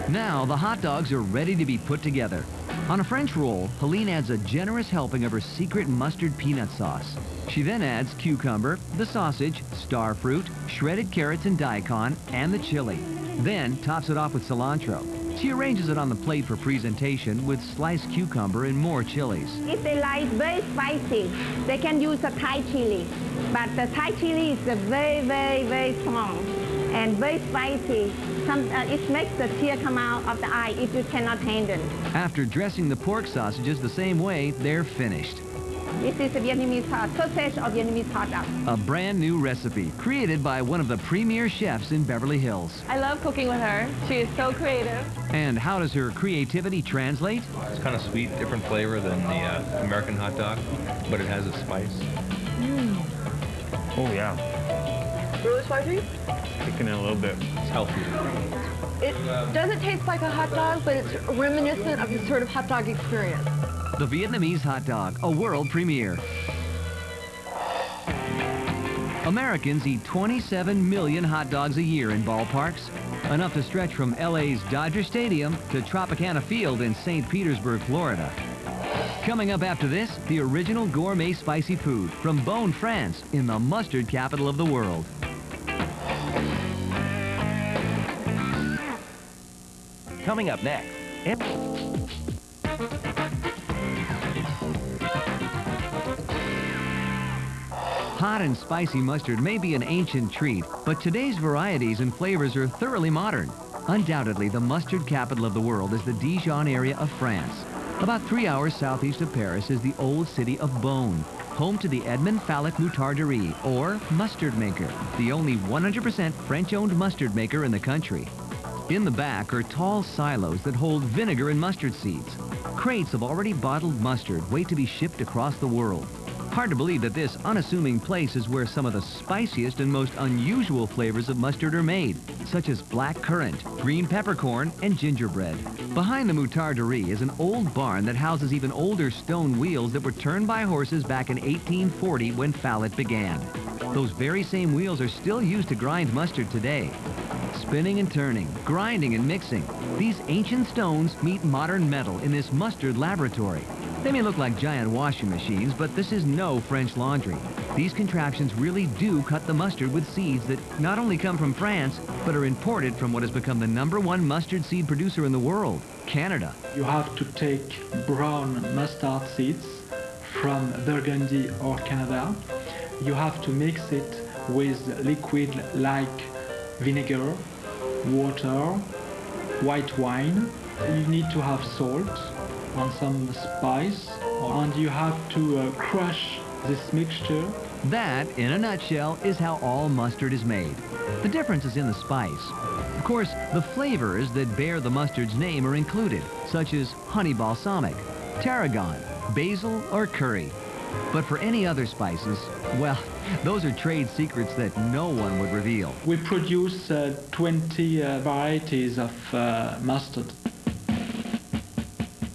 Now the hot dogs are ready to be put together. On a French roll, Helene adds a generous helping of her secret mustard peanut sauce. She then adds cucumber, the sausage, star fruit, shredded carrots and daikon, and the chili. Then tops it off with cilantro. She arranges it on the plate for presentation with sliced cucumber and more chilies. If they like very spicy, they can use a Thai chili. But the Thai chili is very, very, very strong and very spicy. It makes the tear come out of the eye if you cannot handle. After dressing the pork sausages the same way, they're finished. This is a Vietnamese sausage or Vietnamese hot dog. A brand new recipe created by one of the premier chefs in Beverly Hills. I love cooking with her. She is so creative. And how does her creativity translate? It's kind of sweet, different flavor than the American hot dog, but it has a spice. Oh, yeah. Really spicy? Kicking in a little bit. It's healthy. It doesn't taste like a hot dog, but it's reminiscent of the sort of hot dog experience. The Vietnamese hot dog, a world premiere. Americans eat 27 million hot dogs a year in ballparks, enough to stretch from LA's Dodger Stadium to Tropicana Field in St. Petersburg, Florida. Coming up after this, the original gourmet spicy food from Beaune, France, in the mustard capital of the world. Coming up next. Hot and spicy mustard may be an ancient treat, but today's varieties and flavors are thoroughly modern. Undoubtedly, the mustard capital of the world is the Dijon area of France. About 3 hours southeast of Paris is the old city of Beaune, home to the Edmond Falloc Moutarderie, or mustard maker, the only 100% French-owned mustard maker in the country. In the back are tall silos that hold vinegar and mustard seeds. Crates of already bottled mustard wait to be shipped across the world. Hard to believe that this unassuming place is where some of the spiciest and most unusual flavors of mustard are made, such as black currant, green peppercorn, and gingerbread. Behind the Moutarderie is an old barn that houses even older stone wheels that were turned by horses back in 1840 when Falloc began. Those very same wheels are still used to grind mustard today. Spinning and turning, grinding and mixing, these ancient stones meet modern metal in this mustard laboratory. They may look like giant washing machines, but this is no French laundry. These contraptions really do cut the mustard with seeds that not only come from France, but are imported from what has become the #1 mustard seed producer in the world, Canada. You have to take brown mustard seeds from Burgundy or Canada. You have to mix it with liquid like vinegar, water, white wine. You need to have salt and some spice, and you have to crush this mixture. That, in a nutshell, is how all mustard is made. The difference is in the spice. Of course, the flavors that bear the mustard's name are included, such as honey balsamic, tarragon, basil, or curry. But for any other spices, well, those are trade secrets that no one would reveal. We produce 20 varieties of mustard.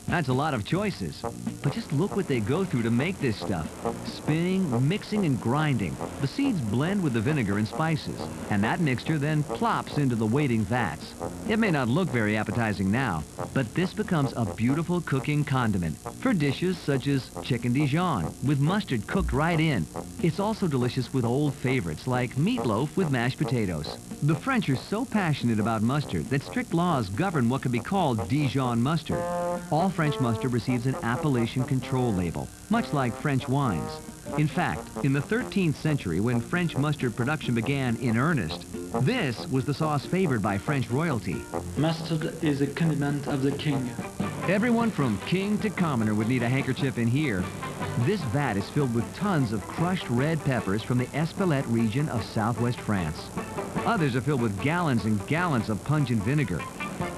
That's a lot of choices. But just look what they go through to make this stuff. Spinning, mixing, and grinding. The seeds blend with the vinegar and spices, and that mixture then plops into the waiting vats. It may not look very appetizing now, but this becomes a beautiful cooking condiment for dishes such as chicken Dijon with mustard cooked right in. It's also delicious with old favorites like meatloaf with mashed potatoes. The French are so passionate about mustard that strict laws govern what can be called Dijon mustard. All French mustard receives an appellation control label, much like French wines. In fact, in the 13th century, when French mustard production began in earnest, this was the sauce favored by French royalty. Mustard is a condiment of the king. Everyone from king to commoner would need a handkerchief in here. This vat is filled with tons of crushed red peppers from the Espelette region of southwest France. Others are filled with gallons and gallons of pungent vinegar.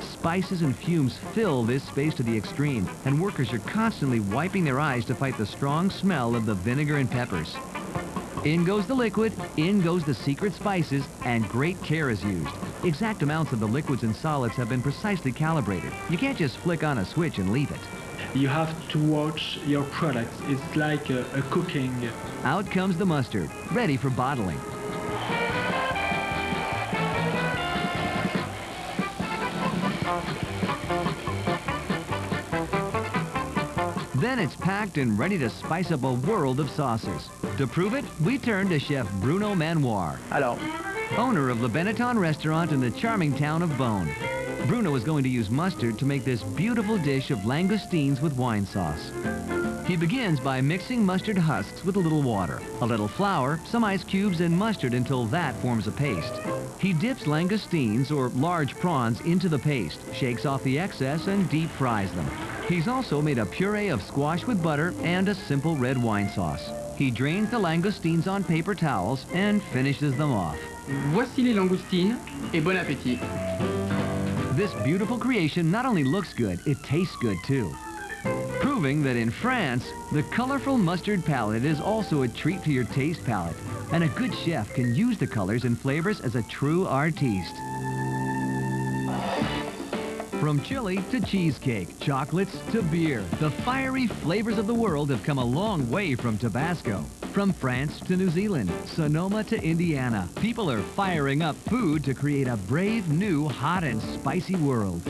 Spices and fumes fill this space to the extreme, and workers are constantly wiping their eyes to fight the strong smell of the vinegar and peppers. In goes the liquid, in goes the secret spices, and great care is used. Exact amounts of the liquids and solids have been precisely calibrated. You can't just flick on a switch and leave it. You have to watch your products. It's like a cooking. Out comes the mustard, ready for bottling. Then it's packed and ready to spice up a world of sauces. To prove it, we turn to Chef Bruno Manoir. Hello. Owner of Le Benetton restaurant in the charming town of Beaune. Bruno is going to use mustard to make this beautiful dish of langoustines with wine sauce. He begins by mixing mustard husks with a little water, a little flour, some ice cubes, and mustard until that forms a paste. He dips langoustines, or large prawns, into the paste, shakes off the excess, and deep fries them. He's also made a puree of squash with butter and a simple red wine sauce. He drains the langoustines on paper towels and finishes them off. Voici les langoustines, et bon appétit. This beautiful creation not only looks good, it tastes good too. Proving that in France, the colorful mustard palette is also a treat to your taste palate, and a good chef can use the colors and flavors as a true artiste. From chili to cheesecake, chocolates to beer, the fiery flavors of the world have come a long way from Tabasco. From France to New Zealand, Sonoma to Indiana, people are firing up food to create a brave new hot and spicy world.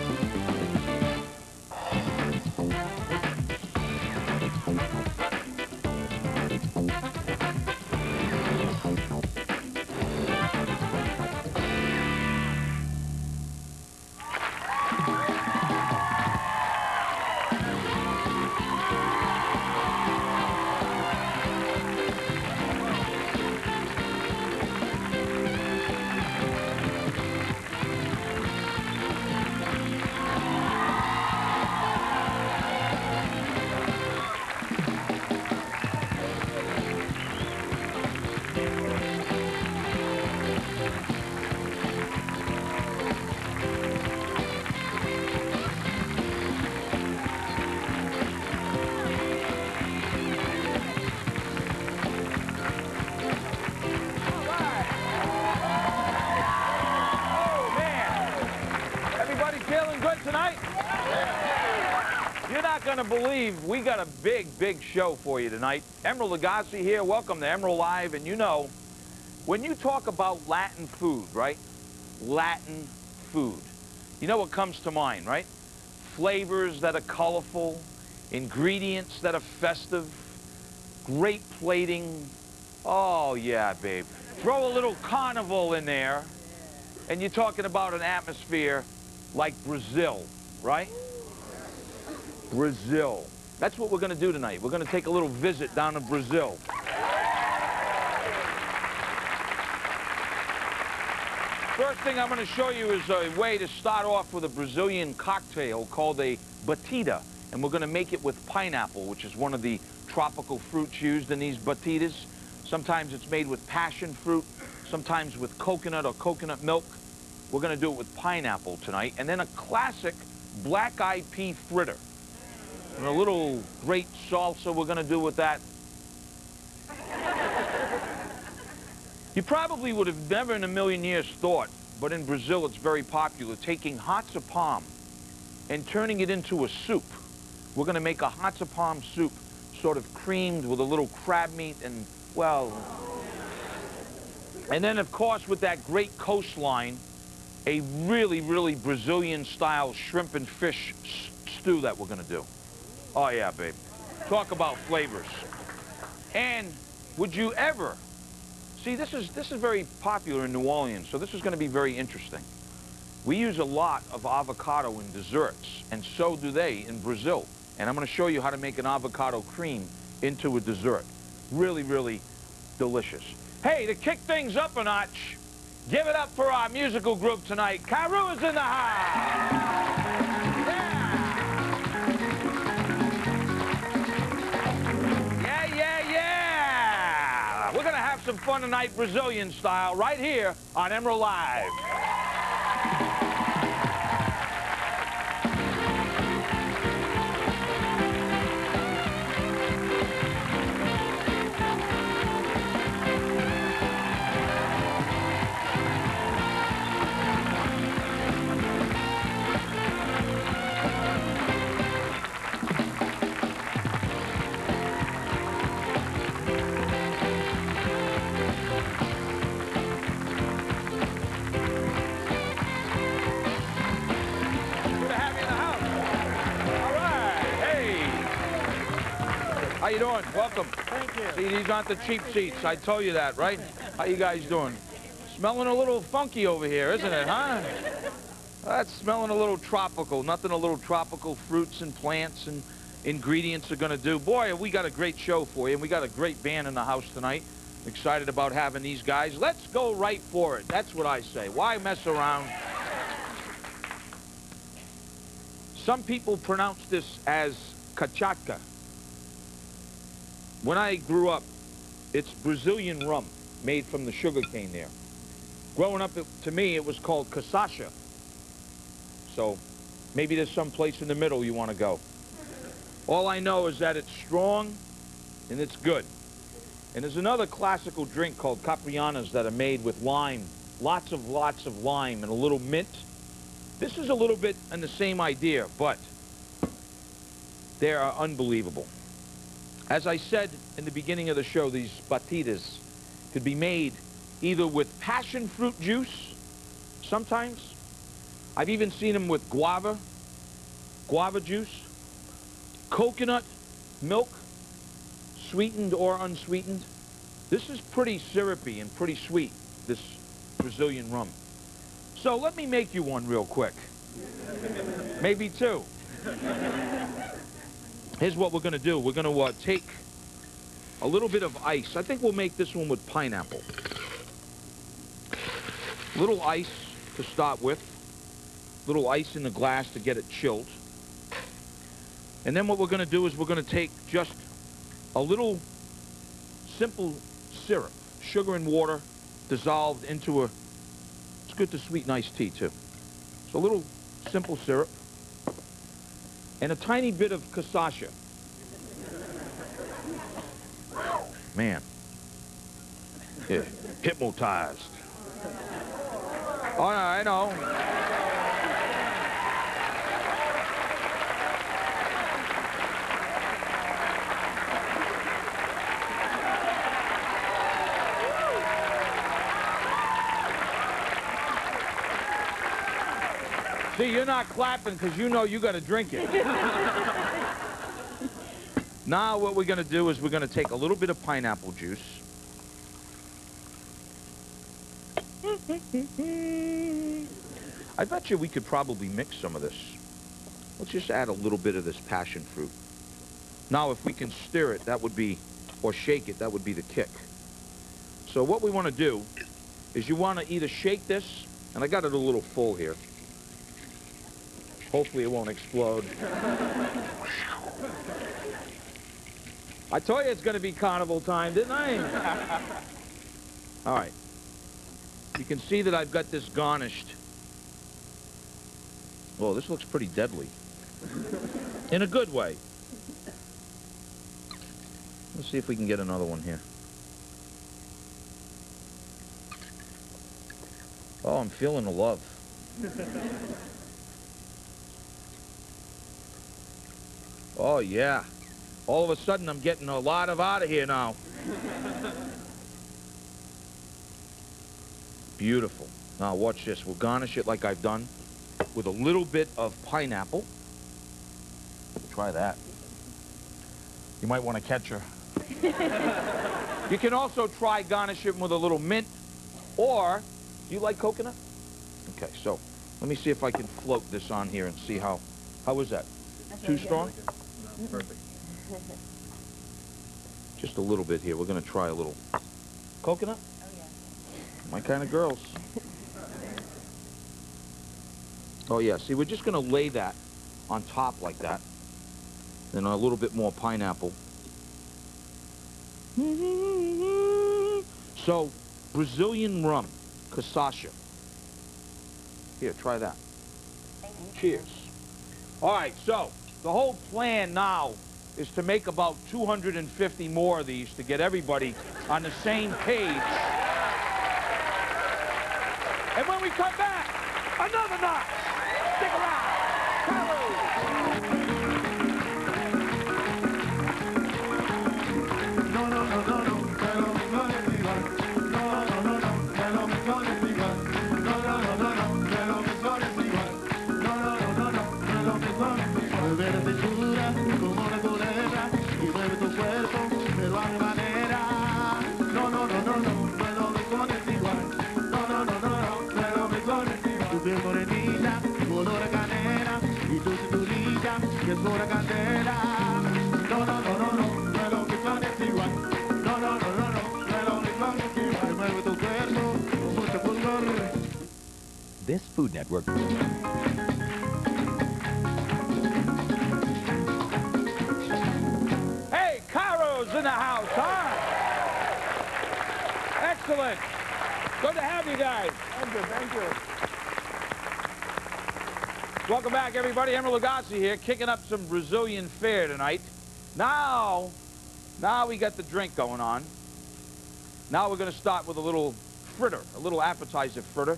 Gonna believe we got a big show for you tonight. Emeril Lagasse here. Welcome to Emeril Live. And you know, when you talk about Latin food, right? Latin food. You know what comes to mind, right? Flavors that are colorful, ingredients that are festive, great plating. Oh yeah, babe. Throw a little carnival in there, and you're talking about an atmosphere like Brazil, right? Brazil. That's what we're going to do tonight. We're going to take a little visit down to Brazil. First thing I'm going to show you is a way to start off with a Brazilian cocktail called a batida. And we're going to make it with pineapple, which is one of the tropical fruits used in these batidas. Sometimes it's made with passion fruit, sometimes with coconut or coconut milk. We're going to do it with pineapple tonight. And then a classic black-eyed pea fritter. And a little great salsa we're going to do with that. You probably would have never in a million years thought, but in Brazil it's very popular, taking hearts of palm and turning it into a soup We're going to make a hatzapam soup, sort of creamed with a little crab meat and, well... And then, of course, with that great coastline, a really, really Brazilian-style shrimp and fish stew that we're going to do. Oh, yeah, babe. Talk about flavors. And would you ever... See, this is very popular in New Orleans, so this is going to be very interesting. We use a lot of avocado in desserts, and so do they in Brazil. And I'm going to show you how to make an avocado cream into a dessert. Really, really delicious. Hey, to kick things up a notch, give it up for our musical group tonight. Karoo is in the house. Yeah, yeah, yeah. We're going to have some fun tonight, Brazilian style, right here on Emerald Live. How you doing? Welcome. Thank you. See, these aren't the cheap seats. I told you that, right? How you guys doing? Smelling a little funky over here, isn't it, huh? That's smelling a little tropical. Nothing a little tropical fruits and plants and ingredients are going to do. Boy, we got a great show for you, and we got a great band in the house tonight. Excited about having these guys. Let's go right for it. That's what I say. Why mess around? Some people pronounce this as cachaca. When I grew up, it's Brazilian rum made from the sugar cane there. Growing up, to me, it was called cachaça. So maybe there's some place in the middle you want to go. All I know is that it's strong and it's good. And there's another classical drink called caprianas that are made with lime. Lots of lime and a little mint. This is a little bit in the same idea, but they are unbelievable. As I said in the beginning of the show, these batidas could be made either with passion fruit juice, sometimes. I've even seen them with guava juice, coconut milk, sweetened or unsweetened. This is pretty syrupy and pretty sweet, this Brazilian rum. So let me make you one real quick. Maybe two. Here's what we're going to do. We're going to take a little bit of ice. I think we'll make this one with pineapple. Little ice to start with. Little ice in the glass to get it chilled. And then what we're going to do is we're going to take just a little simple syrup. Sugar and water dissolved into a... It's good to sweeten iced tea, too. So a little simple syrup. And a tiny bit of cachaça. Man. Yeah, hypnotized. Oh, no, I know. See, you're not clapping because you know you got to drink it. Now what we're going to do is we're going to take a little bit of pineapple juice. I bet you we could probably mix some of this. Let's just add a little bit of this passion fruit. Now if we can stir it, that would be, or shake it, that would be the kick. So what we want to do is you want to either shake this, and I got it a little full here. Hopefully it won't explode. I told you it's going to be carnival time, didn't I? All right. You can see that I've got this garnished. Whoa, this looks pretty deadly. In a good way. Let's see if we can get another one here. Oh, I'm feeling the love. Oh, yeah. All of a sudden, I'm getting a lot of out of here now. Beautiful. Now, watch this. We'll garnish it like I've done with a little bit of pineapple. Try that. You might want to catch her. You can also try garnishing with a little mint, or do you like coconut? Okay, so let me see if I can float this on here and see how was that? Too strong? No, perfect. Just a little bit here. We're going to try a little coconut. Oh, yeah. My kind of girls. Oh, yeah. See, we're just going to lay that on top like that. Then a little bit more pineapple. So, Brazilian rum, cachaça. Here, try that. Cheers. All right, so the whole plan now is to make about 250 more of these to get everybody on the same page. And when we come back, another notch. Stick around. This Food Network. Hey, Caro's in the house, huh? Excellent. Good to have you guys. Thank you, thank you. Welcome back, everybody. Emeril Lagasse here, kicking up some Brazilian fare tonight. Now we got the drink going on. Now we're going to start with a little fritter, a little appetizer fritter.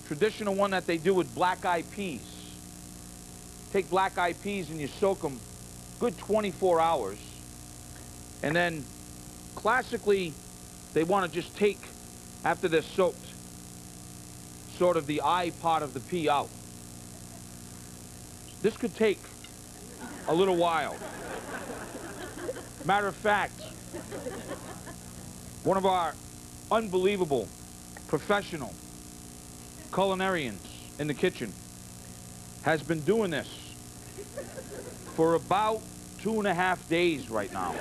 Traditional one that they do with black-eyed peas. Take black-eyed peas and you soak them good 24 hours. And then, classically, they want to just take, after they're soaked, sort of the eye part of the pea out. This could take a little while. Matter of fact, one of our unbelievable professional culinarians in the kitchen has been doing this for about 2.5 days right now.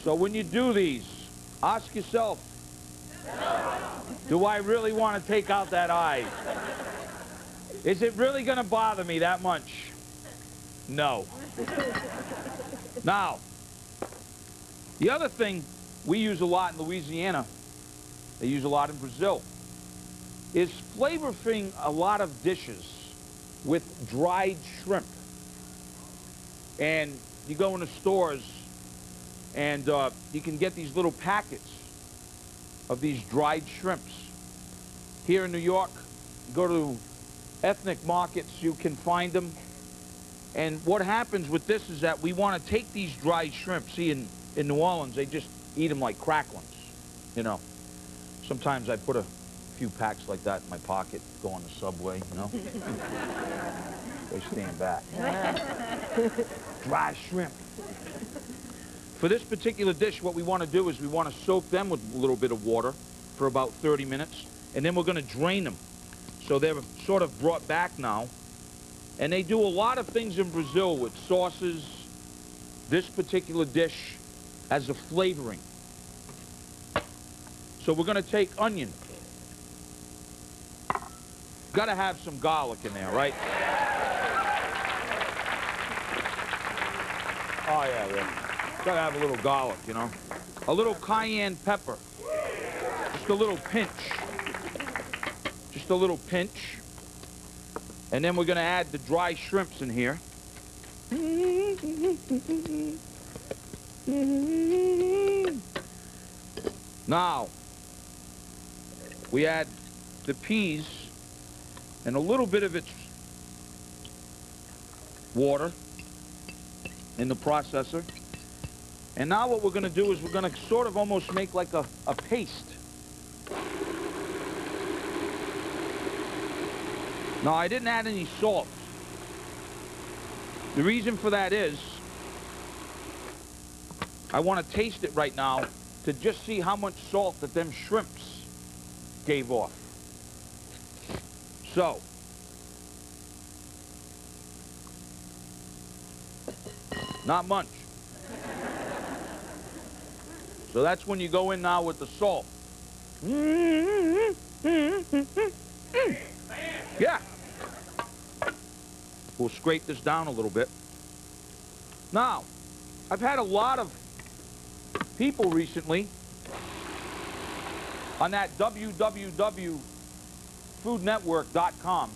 So when you do these, ask yourself, do I really want to take out that eye? Is it really going to bother me that much? No. Now, the other thing we use a lot in Louisiana, they use a lot in Brazil, is flavoring a lot of dishes with dried shrimp. And you go into stores and you can get these little packets of these dried shrimps. Here in New York, you go to ethnic markets, you can find them. And what happens with this is that we want to take these dried shrimp. See, in New Orleans, they just eat them like cracklings, you know. Sometimes I put a few packs like that in my pocket, go on the subway, you know. They stand back. Dry shrimp. For this particular dish, what we want to do is we want to soak them with a little bit of water for about 30 minutes, and then we're going to drain them. So they're sort of brought back now. And they do a lot of things in Brazil with sauces. This particular dish has a flavoring. So we're going to take onion. Got to have some garlic in there, right? Oh, yeah. Got to have a little garlic, you know. A little cayenne pepper. Just a little pinch. Just a little pinch. And then we're going to add the dry shrimps in here. Now, we add the peas and a little bit of its water. in the processor. And now what we're going to do is we're going to sort of almost make like a paste. Now, I didn't add any salt. The reason for that is I want to taste it right now to just see how much salt that them shrimps gave off. So, not much. So that's when you go in now with the salt. Yeah. We'll scrape this down a little bit. Now, I've had a lot of people recently on that www.foodnetwork.com.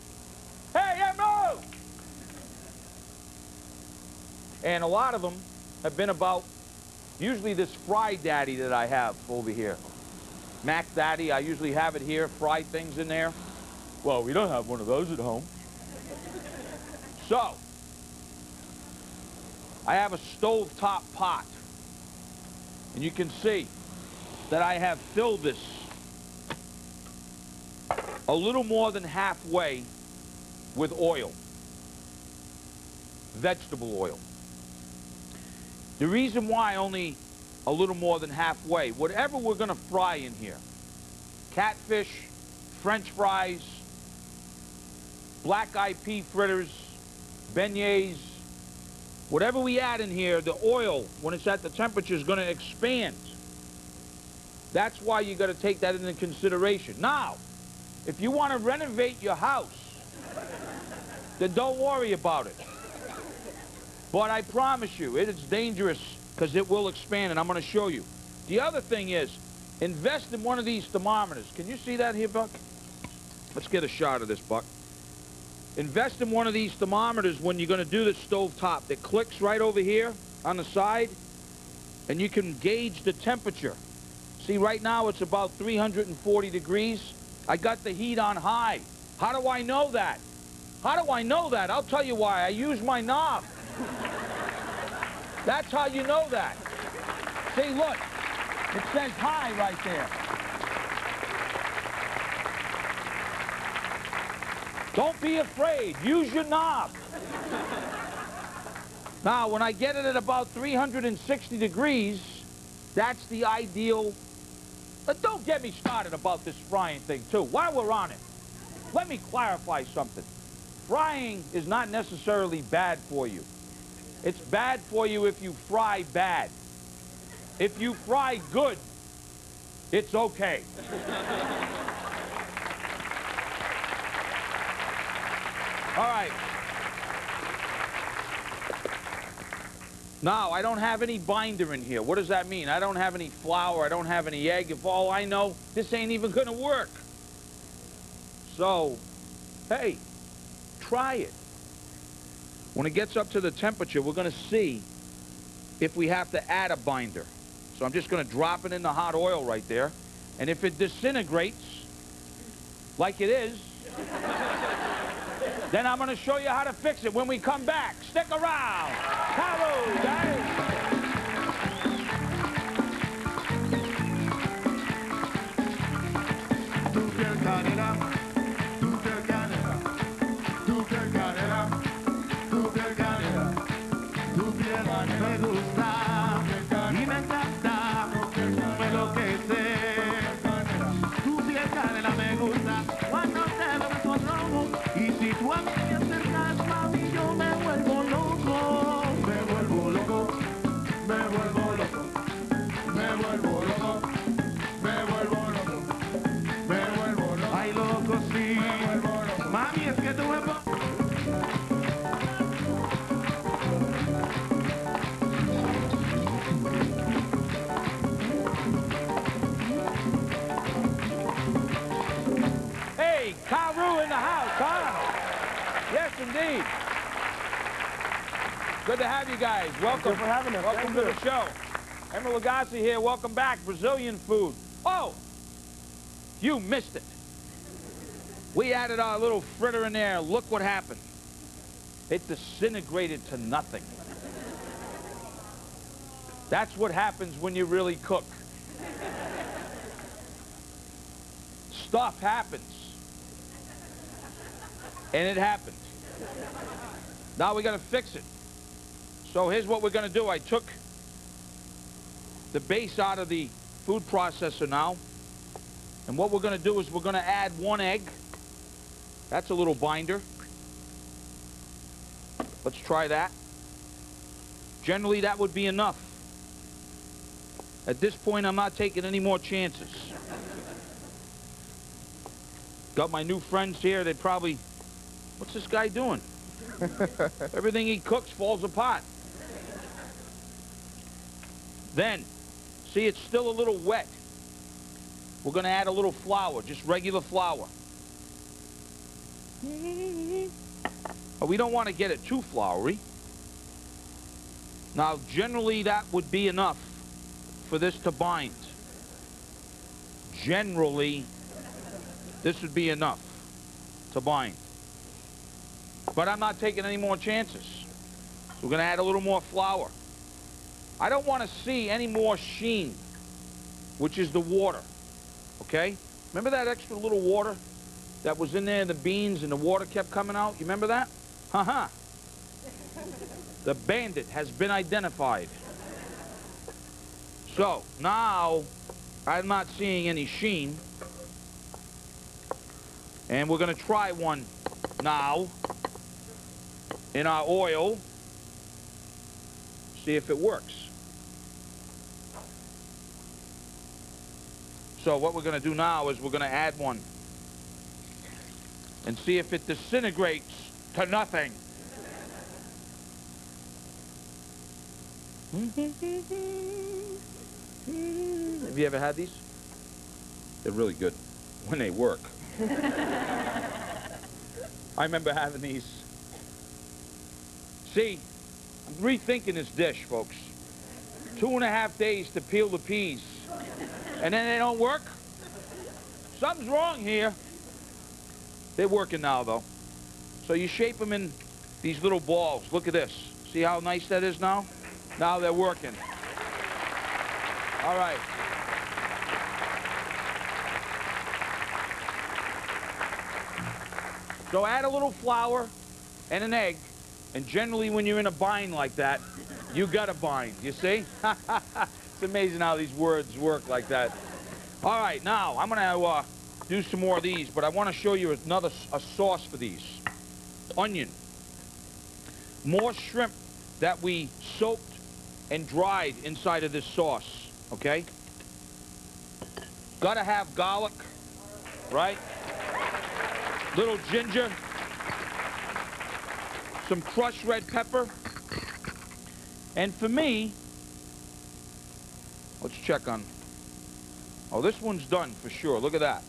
Hey, Emerald! And a lot of them have been about usually this Fry Daddy that I have over here. Mac Daddy, I usually have it here, fry things in there. Well, we don't have one of those at home. So, I have a stovetop pot. And you can see that I have filled this a little more than halfway with oil. Vegetable oil. The reason why only a little more than halfway, whatever we're going to fry in here, catfish, French fries, black-eyed pea fritters, beignets, whatever we add in here, the oil, when it's at the temperature, is going to expand. That's why you got to take that into consideration. Now, if you want to renovate your house, then don't worry about it. But I promise you, it is dangerous because it will expand, and I'm going to show you. The other thing is, invest in one of these thermometers. Can you see that here, Buck? Let's get a shot of this, Buck. Invest in one of these thermometers when you're going to do the stovetop. It clicks right over here on the side, and you can gauge the temperature. See, right now it's about 340 degrees. I got the heat on high. How do I know that? How do I know that? I'll tell you why. I use my knob. That's how you know that. See, look. It says high right there. Don't be afraid. Use your knob. Now, when I get it at about 360 degrees, that's the ideal. But don't get me started about this frying thing, too. While we're on it, let me clarify something. Frying is not necessarily bad for you. It's bad for you if you fry bad. If you fry good, it's okay. All right. Now, I don't have any binder in here. What does that mean? I don't have any flour. I don't have any egg. If all I know, this ain't even going to work. So, hey, try it. When it gets up to the temperature, we're going to see if we have to add a binder. So I'm just going to drop it in the hot oil right there. And if it disintegrates, like it is, then I'm going to show you how to fix it when we come back. Stick around. Hello, guys. Me gusta y me encanta, me enloquece. Tu piel canela me gusta cuando te veo en tus ojos. Y si tú a mí te acercas, mami, yo me vuelvo loco. Me vuelvo loco, me vuelvo loco, me vuelvo loco, me vuelvo loco, me vuelvo loco. Ay, loco, sí, mami, es que tú me pones. Karu in the house, huh? Yes, indeed. Good to have you guys. Welcome. Thank you for having us. Welcome to the show. Emeril Lagasse here. Welcome back. Brazilian food. Oh, you missed it. We added our little fritter in there. Look what happened. It disintegrated to nothing. That's what happens when you really cook. Stuff happens. And it happened. Now we got to fix it. So here's what we're going to do. I took the base out of the food processor now. And what we're going to do is we're going to add 1 egg. That's a little binder. Let's try that. Generally, that would be enough. At this point, I'm not taking any more chances. Got my new friends here. They probably, what's this guy doing? Everything he cooks falls apart. Then, see, it's still a little wet. We're going to add a little flour, just regular flour. But we don't want to get it too floury. Now, generally, that would be enough for this to bind. Generally, this would be enough to bind. But I'm not taking any more chances. So we're going to add a little more flour. I don't want to see any more sheen, which is the water. Okay? Remember that extra little water that was in there in the beans and the water kept coming out? You remember that? Haha. The bandit has been identified. So, now, I'm not seeing any sheen. And we're going to try one now in our oil. See if it works. So what we're going to do now is we're going to add one and see if it disintegrates to nothing. Have you ever had these? They're really good when they work. I remember having these. See, I'm rethinking this dish, folks. 2.5 days to peel the peas. And then they don't work? Something's wrong here. They're working now, though. So you shape them in these little balls. Look at this. See how nice that is now? Now they're working. All right. So add a little flour and an egg. And generally when you're in a bind like that, you got to bind. You see? It's amazing how these words work like that. All right, now I'm going to do some more of these, but I want to show you a sauce for these. Onion. More shrimp that we soaked and dried inside of this sauce, okay? Got to have garlic, right? Little ginger. Some crushed red pepper. And for me, let's check on, oh, this one's done for sure. Look at that.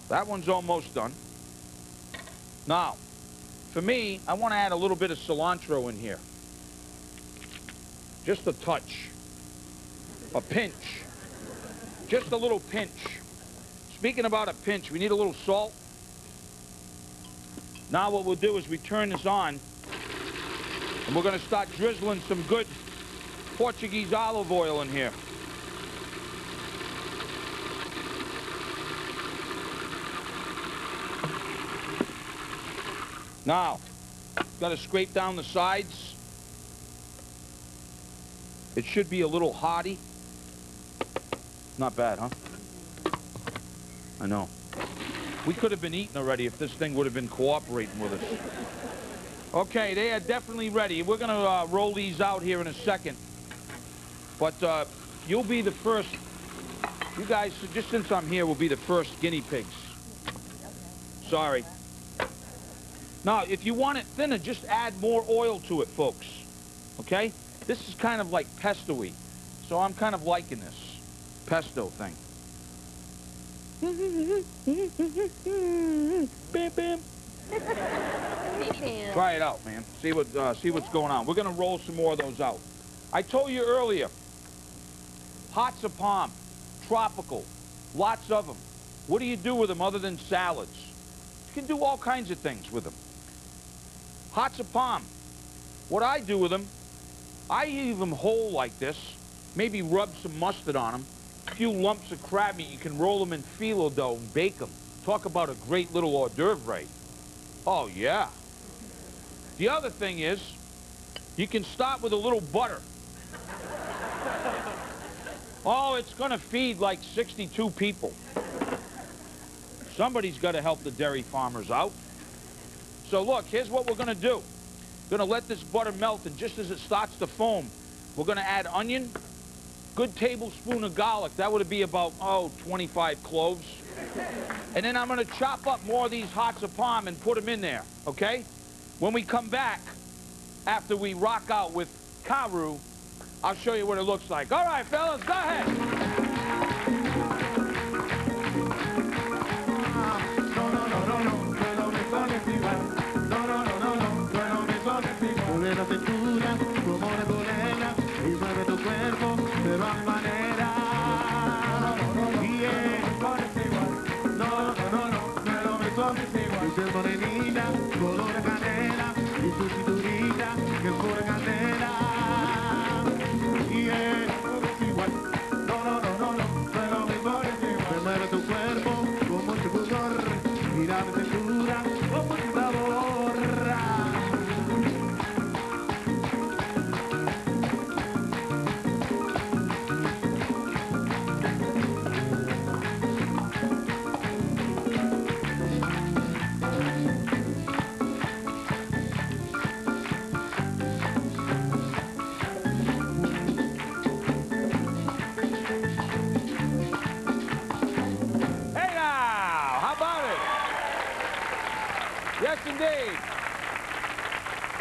That one's almost done. Now, for me, I want to add a little bit of cilantro in here. Just a touch. A pinch. Just a little pinch. Speaking about a pinch, we need a little salt. Now what we'll do is we turn this on, and we're going to start drizzling some good Portuguese olive oil in here. Now, got to scrape down the sides. It should be a little hearty. Not bad, huh? I know. We could have been eating already if this thing would have been cooperating with us. Okay, they are definitely ready. We're going to roll these out here in a second. But you'll be the first. You guys, just since I'm here, will be the first guinea pigs. Sorry. Now, if you want it thinner, just add more oil to it, folks. Okay? This is kind of like pesto-y. So I'm kind of liking this pesto thing. Bam, bam. Try it out, man. See what's going on. We're going to roll some more of those out. I told you earlier, pots of palm, tropical, lots of them. What do you do with them other than salads? You can do all kinds of things with them. Pots of palm. What I do with them I eat them whole like this. Maybe rub some mustard on them. A few lumps of crab meat. You can roll them in phyllo dough and bake them. Talk about a great little hors d'oeuvre, right? Oh, yeah. The other thing is, you can start with a little butter. Oh, it's going to feed like 62 people. Somebody's got to help the dairy farmers out. So look, here's what we're going to do. We're going to let this butter melt, and just as it starts to foam, we're going to add onion, good tablespoon of garlic. That would be about, 25 cloves. And then I'm going to chop up more of these hearts of palm and put them in there, okay? When we come back, after we rock out with Karu, I'll show you what it looks like. All right, fellas, go ahead.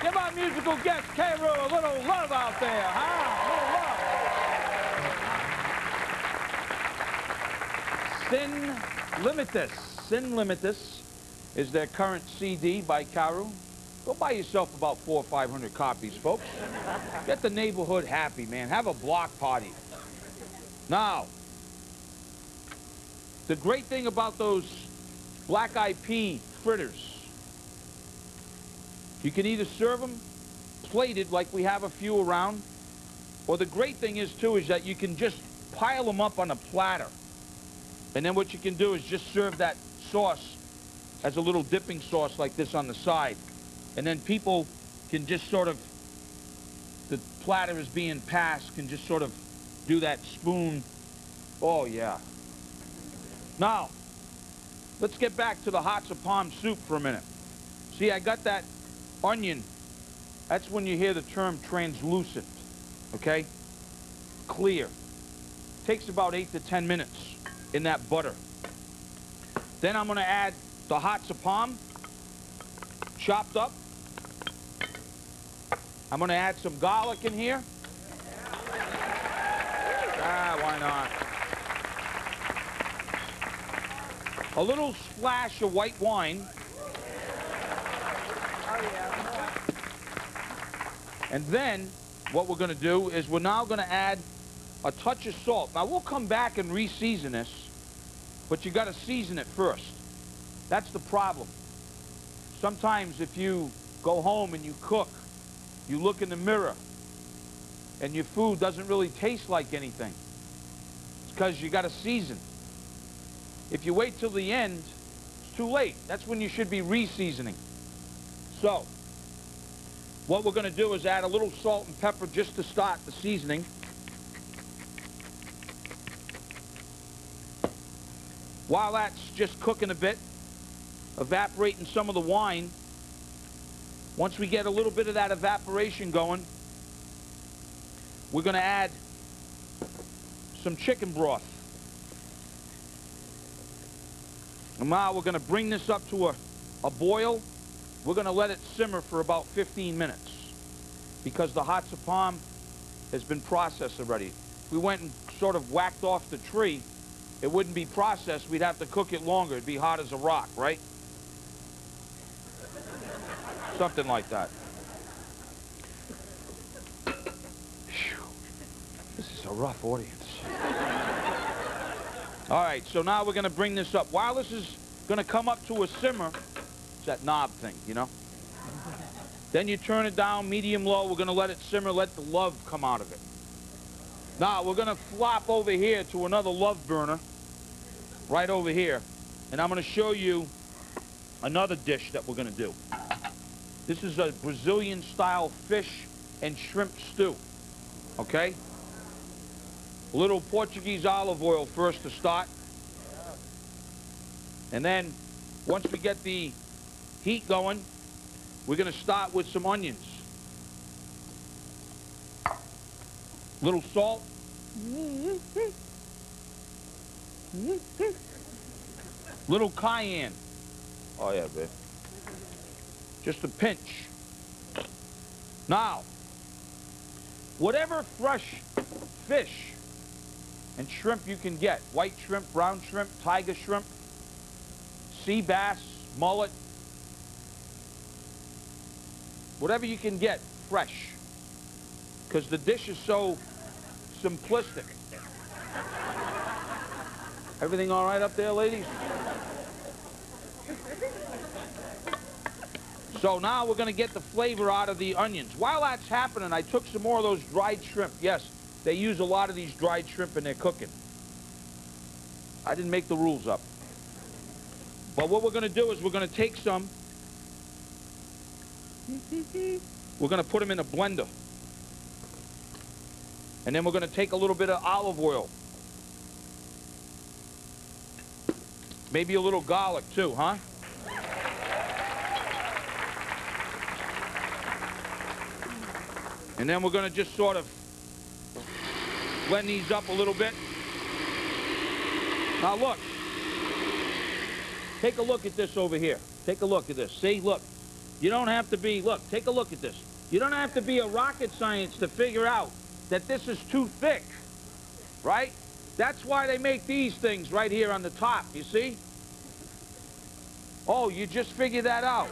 Give our musical guest, Karu, a little love out there, huh? A little love. Sin Limitless is their current CD by Karu. Go buy yourself about 400 or 500 copies, folks. Get the neighborhood happy, man. Have a block party. Now, the great thing about those black-eyed pea fritters, you can either serve them plated like we have a few around, or the great thing is, too, is that you can just pile them up on a platter. And then what you can do is just serve that sauce as a little dipping sauce like this on the side. And then people can just sort of, the platter is being passed, can just sort of do that spoon. Oh, yeah. Now, let's get back to the hearts of palm soup for a minute. See, I got that onion. That's when you hear the term translucent, okay? Clear. Takes about 8 to 10 minutes in that butter. Then I'm going to add the hearts of palm, chopped up. I'm going to add some garlic in here. Why not? A little splash of white wine. And then what we're going to do is we're now going to add a touch of salt. Now we'll come back and re-season this, but you got to season it first. That's the problem. Sometimes if you go home and you cook, you look in the mirror and your food doesn't really taste like anything. It's because you got to season. If you wait till the end, it's too late. That's when you should be re-seasoning. So, what we're going to do is add a little salt and pepper just to start the seasoning. While that's just cooking a bit, evaporating some of the wine, once we get a little bit of that evaporation going, we're going to add some chicken broth. And now we're going to bring this up to a boil. We're going to let it simmer for about 15 minutes because the hearts of palm has been processed already. If we went and sort of whacked off the tree, it wouldn't be processed. We'd have to cook it longer. It'd be hot as a rock, right? Something like that. Whew. This is a rough audience. All right, so now we're going to bring this up. While this is going to come up to a simmer, it's that knob thing, you know? Then you turn it down, medium low. We're going to let it simmer, let the love come out of it. Now, we're going to flop over here to another love burner, right over here. And I'm going to show you another dish that we're going to do. This is a Brazilian-style fish and shrimp stew, okay? A little Portuguese olive oil first to start. And then, once we get the heat going, we're going to start with some onions. Little salt. Little cayenne. Oh, yeah, babe. Just a pinch. Now, whatever fresh fish and shrimp you can get, white shrimp, brown shrimp, tiger shrimp, sea bass, mullet, whatever you can get fresh, because the dish is so simplistic. Everything all right up there, ladies? So now we're going to get the flavor out of the onions. While that's happening, I took some more of those dried shrimp. Yes, they use a lot of these dried shrimp in their cooking. I didn't make the rules up. But what we're going to do is we're going to take some, we're going to put them in a blender. And then we're going to take a little bit of olive oil. Maybe a little garlic too, huh? And then we're going to just sort of blend these up a little bit. Now look. Take a look at this over here. Take a look at this. See, look. You don't have to be, look, take a look at this. You don't have to be a rocket science to figure out that this is too thick, right? That's why they make these things right here on the top, you see? Oh, you just figured that out.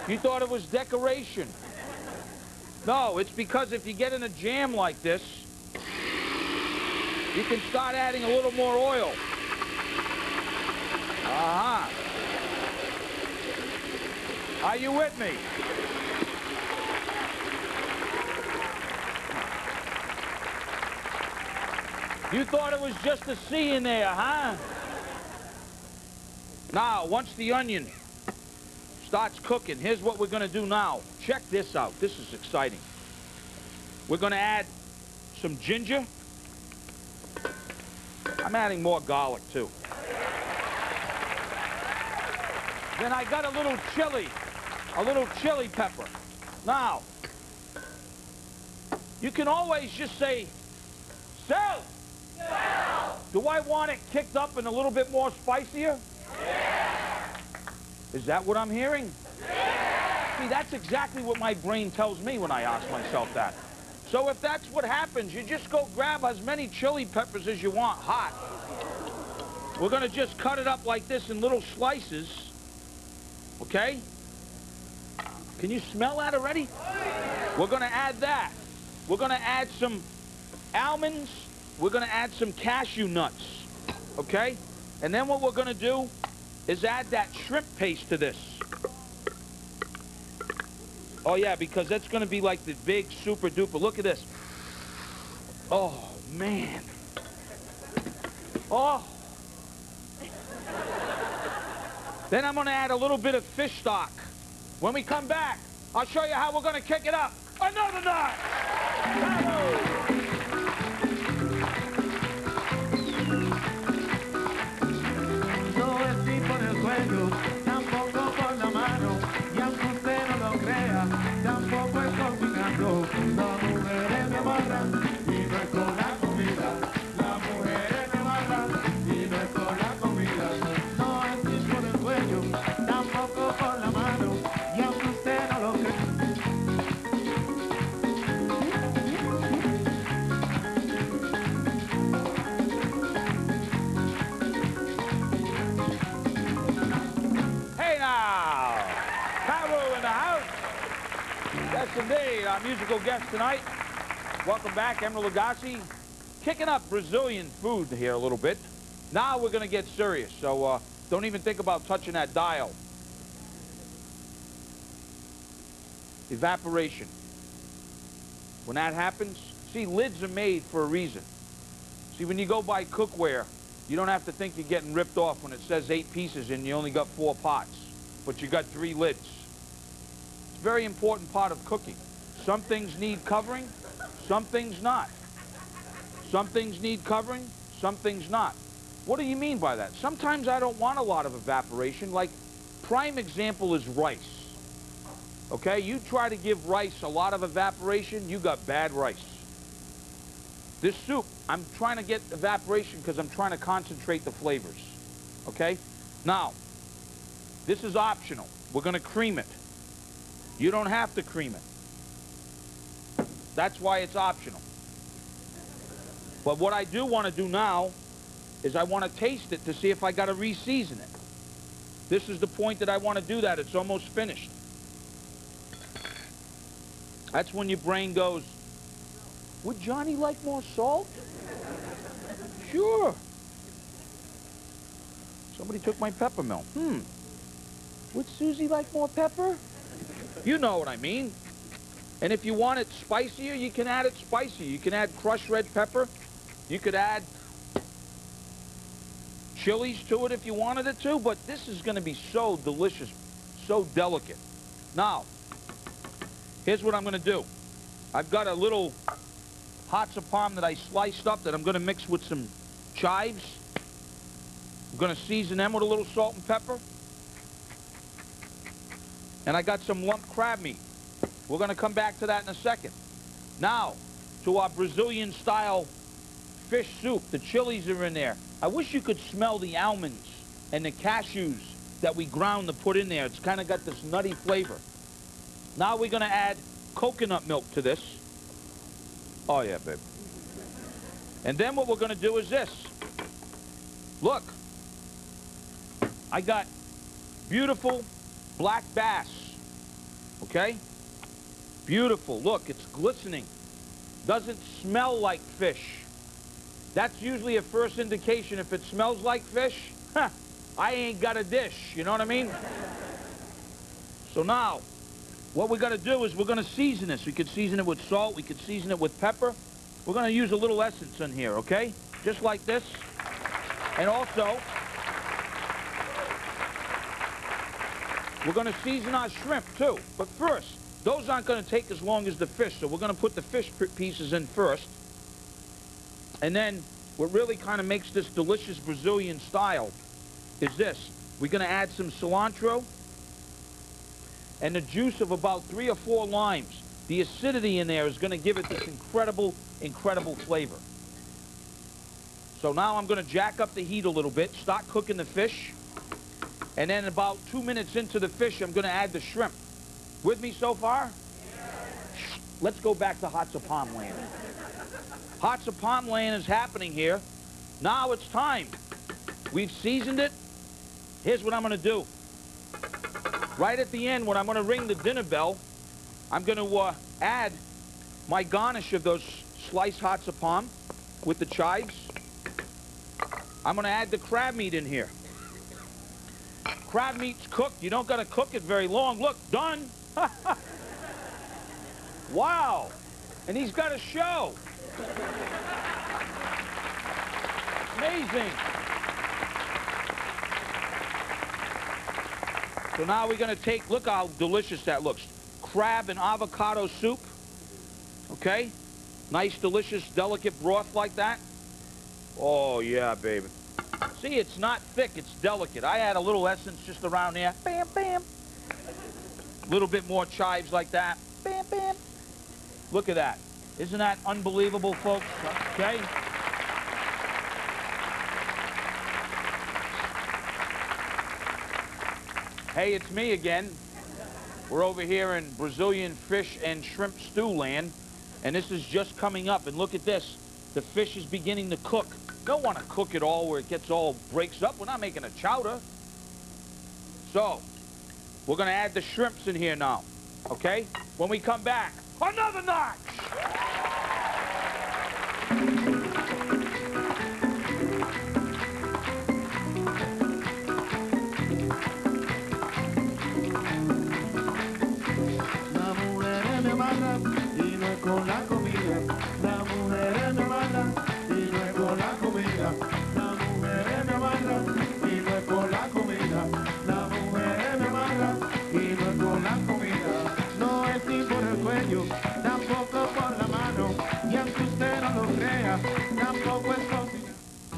You thought it was decoration. No, it's because if you get in a jam like this, you can start adding a little more oil. Uh-huh. Are you with me? You thought it was just a C in there, huh? Now, once the onion starts cooking, here's what we're going to do now. Check this out. This is exciting. We're going to add some ginger. I'm adding more garlic, too. Then I got a little chili pepper. Now, you can always just say, Sal! Do I want it kicked up and a little bit more spicier? Yeah. Is that what I'm hearing? Yeah. See, that's exactly what my brain tells me when I ask myself that. So if that's what happens, you just go grab as many chili peppers as you want hot. We're going to just cut it up like this in little slices. Okay? Can you smell that already? We're going to add that. We're going to add some almonds. We're going to add some cashew nuts. Okay? And then what we're going to do is add that shrimp paste to this. Oh, yeah, because that's going to be like the big super duper. Look at this. Oh, man. Oh. Then I'm going to add a little bit of fish stock. When we come back, I'll show you how we're going to kick it up. Another notch. No es ni por el cuello, tampoco por la mano, y aunque usted no lo crea, tampoco es cocinando. Las mujeres me amarran y no es con la comida. Las mujeres me amarran y no es con la comida. No es ni por el cuello, tampoco por la mano, y aunque usted no lo crea. Yes, indeed. Our musical guest tonight. Welcome back, Emeril Lagasse. Kicking up Brazilian food here a little bit. Now we're going to get serious, so don't even think about touching that dial. evaporation. When that happens, see, lids are made for a reason. See, when you go buy cookware, you don't have to think you're getting ripped off when it says 8 pieces and you only got 4 pots, but you got 3 lids. It's a very important part of cooking. Some things need covering, some things not. Some things need covering, some things not. What do you mean by that? Sometimes I don't want a lot of evaporation. Like, prime example is rice. Okay, you try to give rice a lot of evaporation, you got bad rice. This soup, I'm trying to get evaporation because I'm trying to concentrate the flavors. Okay? Now, this is optional. We're going to cream it. You don't have to cream it. That's why it's optional. But what I do want to do now is I want to taste it to see if I got to re-season it. This is the point that I want to do that. It's almost finished. That's when your brain goes, would Johnny like more salt? Sure. Somebody took my peppermint. Would Susie like more pepper? You know what I mean. And if you want it spicier, you can add it spicier. You can add crushed red pepper. You could add chilies to it if you wanted it to, but this is going to be so delicious, so delicate. Now, here's what I'm going to do. I've got a little Hatzapam that I sliced up that I'm going to mix with some chives. I'm going to season them with a little salt and pepper. And I got some lump crab meat. We're going to come back to that in a second. Now, to our Brazilian-style fish soup. The chilies are in there. I wish you could smell the almonds and the cashews that we ground to put in there. It's kind of got this nutty flavor. Now we're going to add coconut milk to this. Oh, yeah, babe. And then what we're going to do is this. Look. I got beautiful black bass. Okay? Beautiful. Look, it's glistening. Doesn't smell like fish. That's usually a first indication. If it smells like fish, I ain't got a dish. You know what I mean? So now, what we're going to do is we're going to season this. We could season it with salt. We could season it with pepper. We're going to use a little essence in here, okay? Just like this. And also, we're going to season our shrimp, too. But first, those aren't going to take as long as the fish, so we're going to put the fish pieces in first. And then what really kind of makes this delicious Brazilian style is this. We're going to add some cilantro and the juice of about 3 or 4 limes. The acidity in there is going to give it this incredible, incredible flavor. So now I'm going to jack up the heat a little bit, start cooking the fish, and then about 2 minutes into the fish, I'm going to add the shrimp. With me so far? Let's go back to Hatzapam land. Hatzapam land is happening here. Now it's time. We've seasoned it. Here's what I'm going to do. Right at the end, when I'm going to ring the dinner bell, I'm going to add my garnish of those sliced Hatzapam with the chives. I'm going to add the crab meat in here. Crab meat's cooked. You don't got to cook it very long. Look, done. Wow. And he's got a show. Amazing. So now we're going to take, look how delicious that looks. Crab and avocado soup. Okay? Nice, delicious, delicate broth like that. Oh, yeah, baby. See, it's not thick, it's delicate. I add a little essence just around there. Bam, bam. A little bit more chives like that. Bam, bam. Look at that. Isn't that unbelievable, folks? Okay? Hey, it's me again. We're over here in Brazilian fish and shrimp stew land, and this is just coming up. And look at this. The fish is beginning to cook. Don't want to cook it all where it gets all breaks up. We're not making a chowder. So, we're going to add the shrimps in here now. Okay? When we come back, another notch! L'amour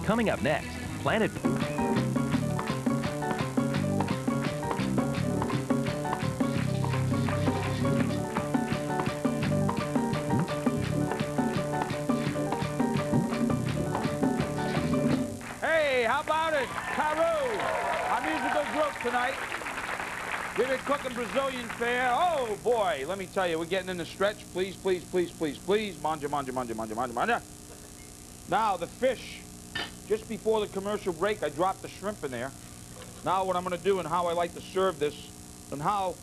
Coming up next, Planet... Hey, how about it? Karoo, our musical group tonight. We've been cooking Brazilian fare. Oh, boy, let me tell you, we're getting in the stretch. Please, please, please, please, please. Manja, manja, manja, manja, manja, manja. Now, the fish. Just before the commercial break, I dropped the shrimp in there. Now, what I'm going to do and how I like to serve this and how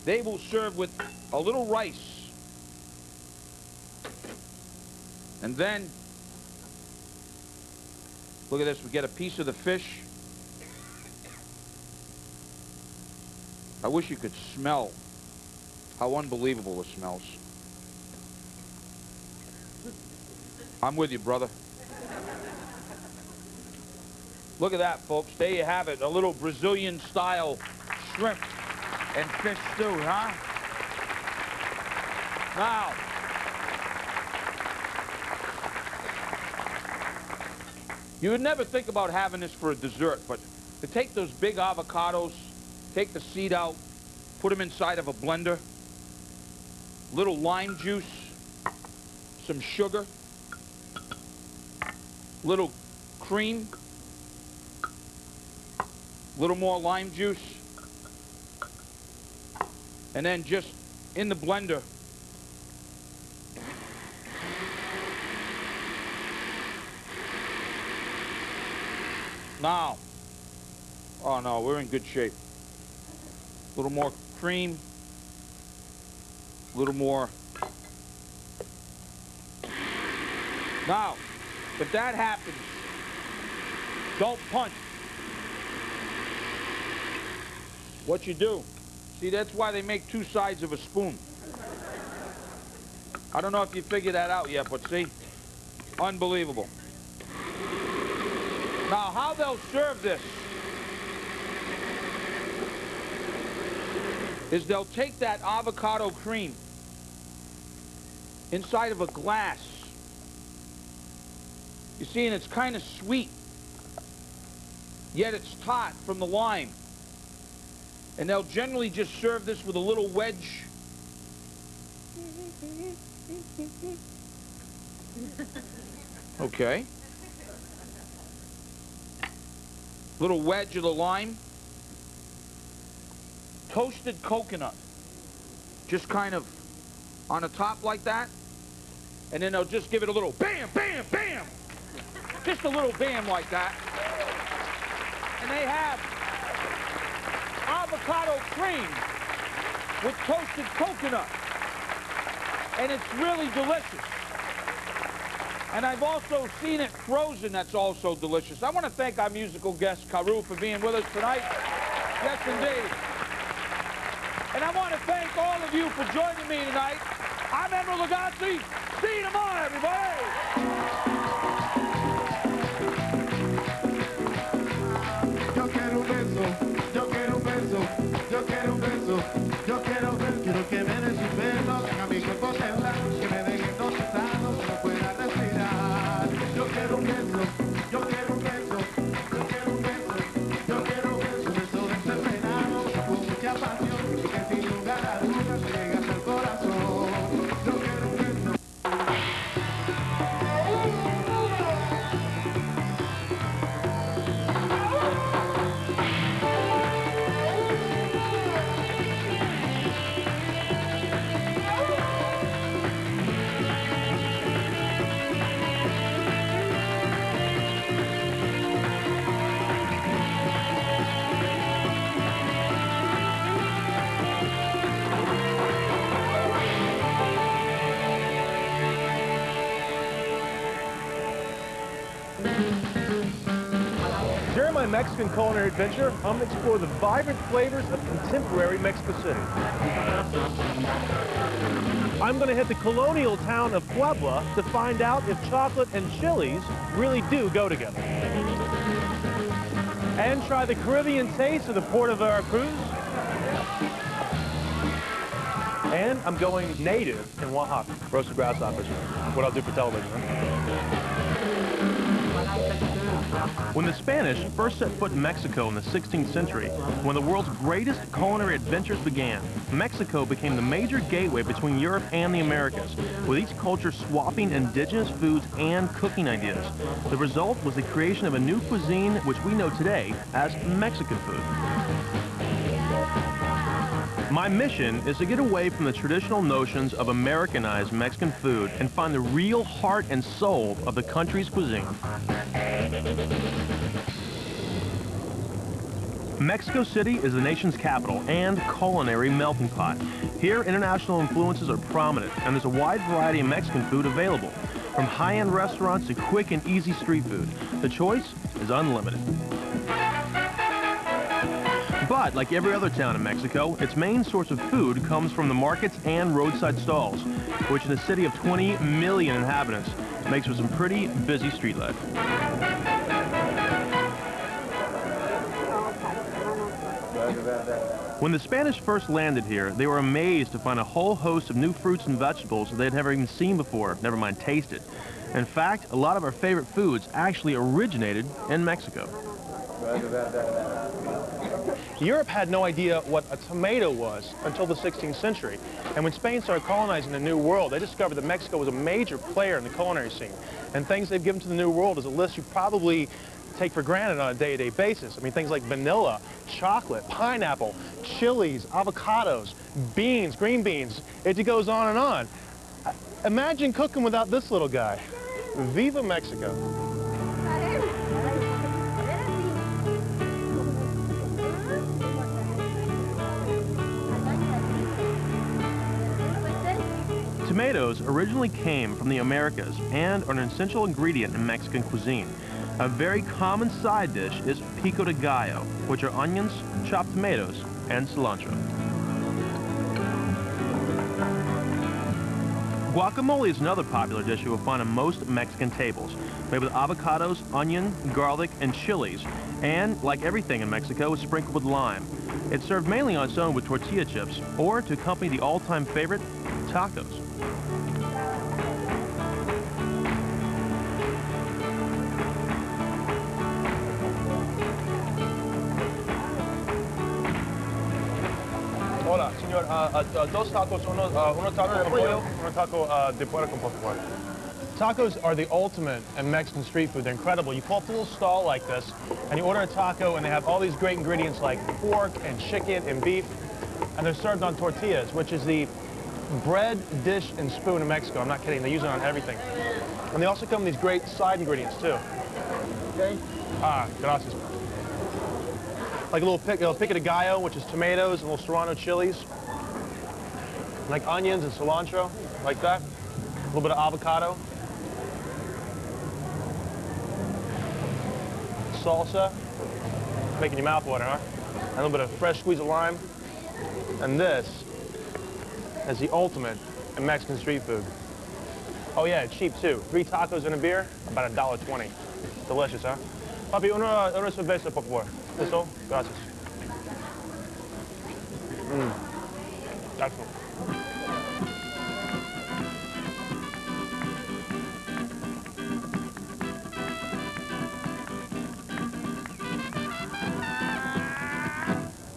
they will serve with a little rice. And then, look at this. We get a piece of the fish. I wish you could smell how unbelievable it smells. I'm with you, brother. Look at that, folks. There you have it. A little Brazilian-style shrimp and fish stew, huh? Now, you would never think about having this for a dessert, but to take those big avocados, take the seed out, put them inside of a blender, little lime juice, some sugar, little cream, little more lime juice, and then just in the blender, now, oh no, we're in good shape. A little more cream, a little more. Now, if that happens, don't punch. What you do, see, that's why they make two sides of a spoon. I don't know if you figured that out yet, but see, unbelievable. Now, how they'll serve this is they'll take that avocado cream inside of a glass. You see, and it's kind of sweet, yet it's tart from the lime. And they'll generally just serve this with a little wedge. Okay. Little wedge of the lime. Toasted coconut. Just kind of on the top like that. And then they'll just give it a little bam, bam, bam. Just a little bam like that. And they have avocado cream with toasted coconut. And it's really delicious. And I've also seen it frozen that's also delicious. I want to thank our musical guest, Karoo, for being with us tonight. Yes, indeed. And I want to thank all of you for joining me tonight. I'm Emeril Lagasse. See you tomorrow, everybody. Yo quiero un beso, yo quiero un beso, yo quiero un beso, yo quiero un beso. Quiero que me des un beso, que a mi cuerpo temblar, que me deje hipnotizado, que no pueda respirar. Yo quiero un beso, yo quiero un beso, yo quiero un beso, yo quiero un beso desenfrenado, con mucha pasión, y que sin lugar a dudas me llegue hasta el corazón. Yo quiero un beso. During my Mexican culinary adventure, I'm going to explore the vibrant flavors of contemporary Mexico City. I'm going to hit the colonial town of Puebla to find out if chocolate and chilies really do go together. And try the Caribbean taste of the Port of Veracruz. And I'm going native in Oaxaca. Roasted grasshoppers. What I'll do for television, huh? When the Spanish first set foot in Mexico in the 16th century, when the world's greatest culinary adventures began, Mexico became the major gateway between Europe and the Americas, with each culture swapping indigenous foods and cooking ideas. The result was the creation of a new cuisine which we know today as Mexican food. My mission is to get away from the traditional notions of Americanized Mexican food and find the real heart and soul of the country's cuisine. Mexico City is the nation's capital and culinary melting pot. Here, international influences are prominent, and there's a wide variety of Mexican food available. From high-end restaurants to quick and easy street food, the choice is unlimited. But, like every other town in Mexico, its main source of food comes from the markets and roadside stalls, which in a city of 20 million inhabitants makes for some pretty busy street life. When the Spanish first landed here, they were amazed to find a whole host of new fruits and vegetables they'd never even seen before, never mind tasted. In fact, a lot of our favorite foods actually originated in Mexico. Europe had no idea what a tomato was until the 16th century. And when Spain started colonizing the New World, they discovered that Mexico was a major player in the culinary scene. And things they've given to the New World is a list you probably take for granted on a day-to-day basis. I mean, things like vanilla, chocolate, pineapple, chilies, avocados, beans, green beans. It goes on and on. Imagine cooking without this little guy. Viva Mexico. Tomatoes originally came from the Americas and are an essential ingredient in Mexican cuisine. A very common side dish is pico de gallo, which are onions, chopped tomatoes, and cilantro. Guacamole is another popular dish you will find on most Mexican tables, made with avocados, onion, garlic, and chilies, and, like everything in Mexico, is sprinkled with lime. It's served mainly on its own with tortilla chips, or to accompany the all-time favorite, tacos. Hola, señor. Dos tacos, uno taco con pollo, uno taco de puerco, por favor. Tacos are the ultimate in Mexican street food. They're incredible. You pull up to a little stall like this, and you order a taco, and they have all these great ingredients like pork and chicken and beef, and they're served on tortillas, which is the bread, dish, and spoon in Mexico. I'm not kidding. They use it on everything. And they also come with these great side ingredients, too. Okay. Ah, gracias. Like a little pico de gallo, which is tomatoes and little serrano chilies. Like onions and cilantro, like that. A little bit of avocado. Salsa. Making your mouth water, huh? And a little bit of fresh squeeze of lime. And this is the ultimate in Mexican street food. Oh yeah, it's cheap too. 3 tacos and a beer, about $1.20. Delicious, huh? Papi, una cerveza, por favor. Eso? Gracias. Excellent.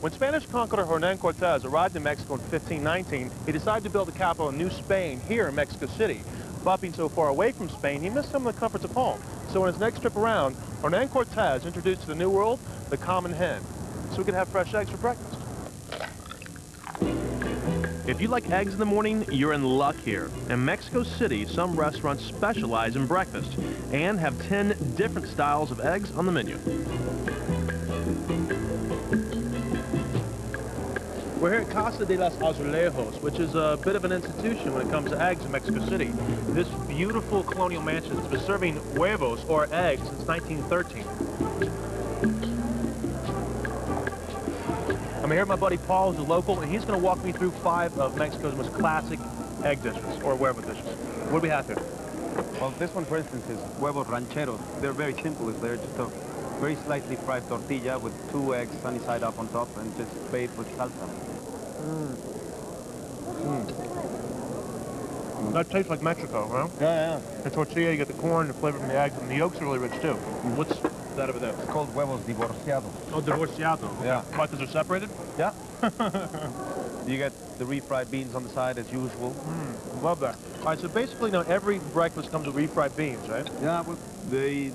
When Spanish conqueror Hernan Cortez arrived in Mexico in 1519, he decided to build the capital of New Spain here in Mexico City. But being so far away from Spain, he missed some of the comforts of home. So on his next trip around, Hernan Cortez introduced to the New World the common hen, so we could have fresh eggs for breakfast. If you like eggs in the morning, you're in luck here. In Mexico City, some restaurants specialize in breakfast and have 10 different styles of eggs on the menu. We're here at Casa de los Azulejos, which is a bit of an institution when it comes to eggs in Mexico City. This beautiful colonial mansion has been serving huevos, or eggs, since 1913. I'm here with my buddy Paul, who's a local, and he's going to walk me through 5 of Mexico's most classic egg dishes, or huevo dishes. What do we have here? Well, this one, for instance, is huevos rancheros. They're very simple. They're just a very slightly fried tortilla with 2 eggs sunny side up on top and just bathed with salsa. That tastes like Mexico, right? Yeah, yeah. The tortilla, you get the corn, the flavor from the eggs, and the yolks are really rich too. What's that over there? It's called huevos divorciados. Oh, divorciado. Okay. Yeah. Why, because they're separated? Yeah. You get the refried beans on the side as usual. Love that. All right, so basically now every breakfast comes with refried beans, right? Yeah, well, the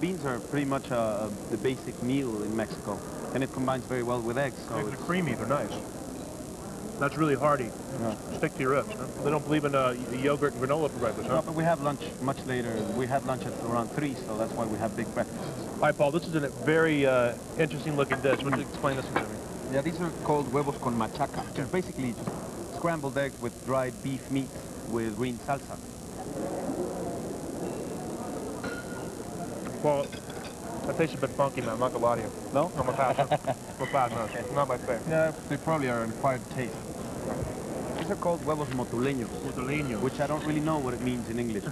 beans are pretty much the basic meal in Mexico, and it combines very well with eggs. So They're creamy, they're nice. That's really hearty. Yeah. Stick to your ribs. Huh? They don't believe in yogurt and granola for breakfast, huh? No, but we have lunch much later. We had lunch at around 3, so that's why we have big breakfasts. All right, Paul, this is a very interesting looking dish. Would you explain this to me? Yeah, these are called huevos con machaca, which is basically just scrambled eggs with dried beef meat with green salsa. Well, that tastes a bit funky, man. I'm not gonna lie to you. No? I'm a pass. I'm a pass, no. Okay. Not my favorite. Yeah, they probably are an acquired taste. These are called huevos motuleños. Motuleños. Which I don't really know what it means in English.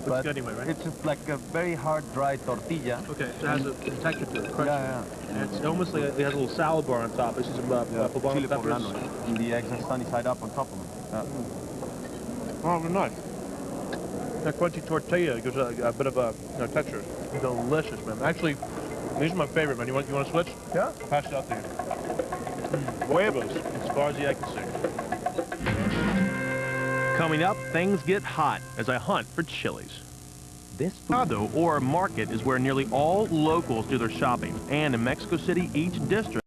But good anyway, right? It's just like a very hard, dry tortilla. Okay, so it has a texture to it. Crunchy. Yeah. And it's almost like it has a little salad bar on top. This is some poblano chile peppers. poblano. And the eggs are sunny side up on top of them. Oh, they're nice. That crunchy tortilla gives a bit of a texture. Delicious, man. Actually, these are my favorite, man. You want to switch? Yeah. I'll pass it out to you. Huevos, as far as the eye can see. Coming up, things get hot as I hunt for Chili's. This Mercado, or market, is where nearly all locals do their shopping. And in Mexico City, each district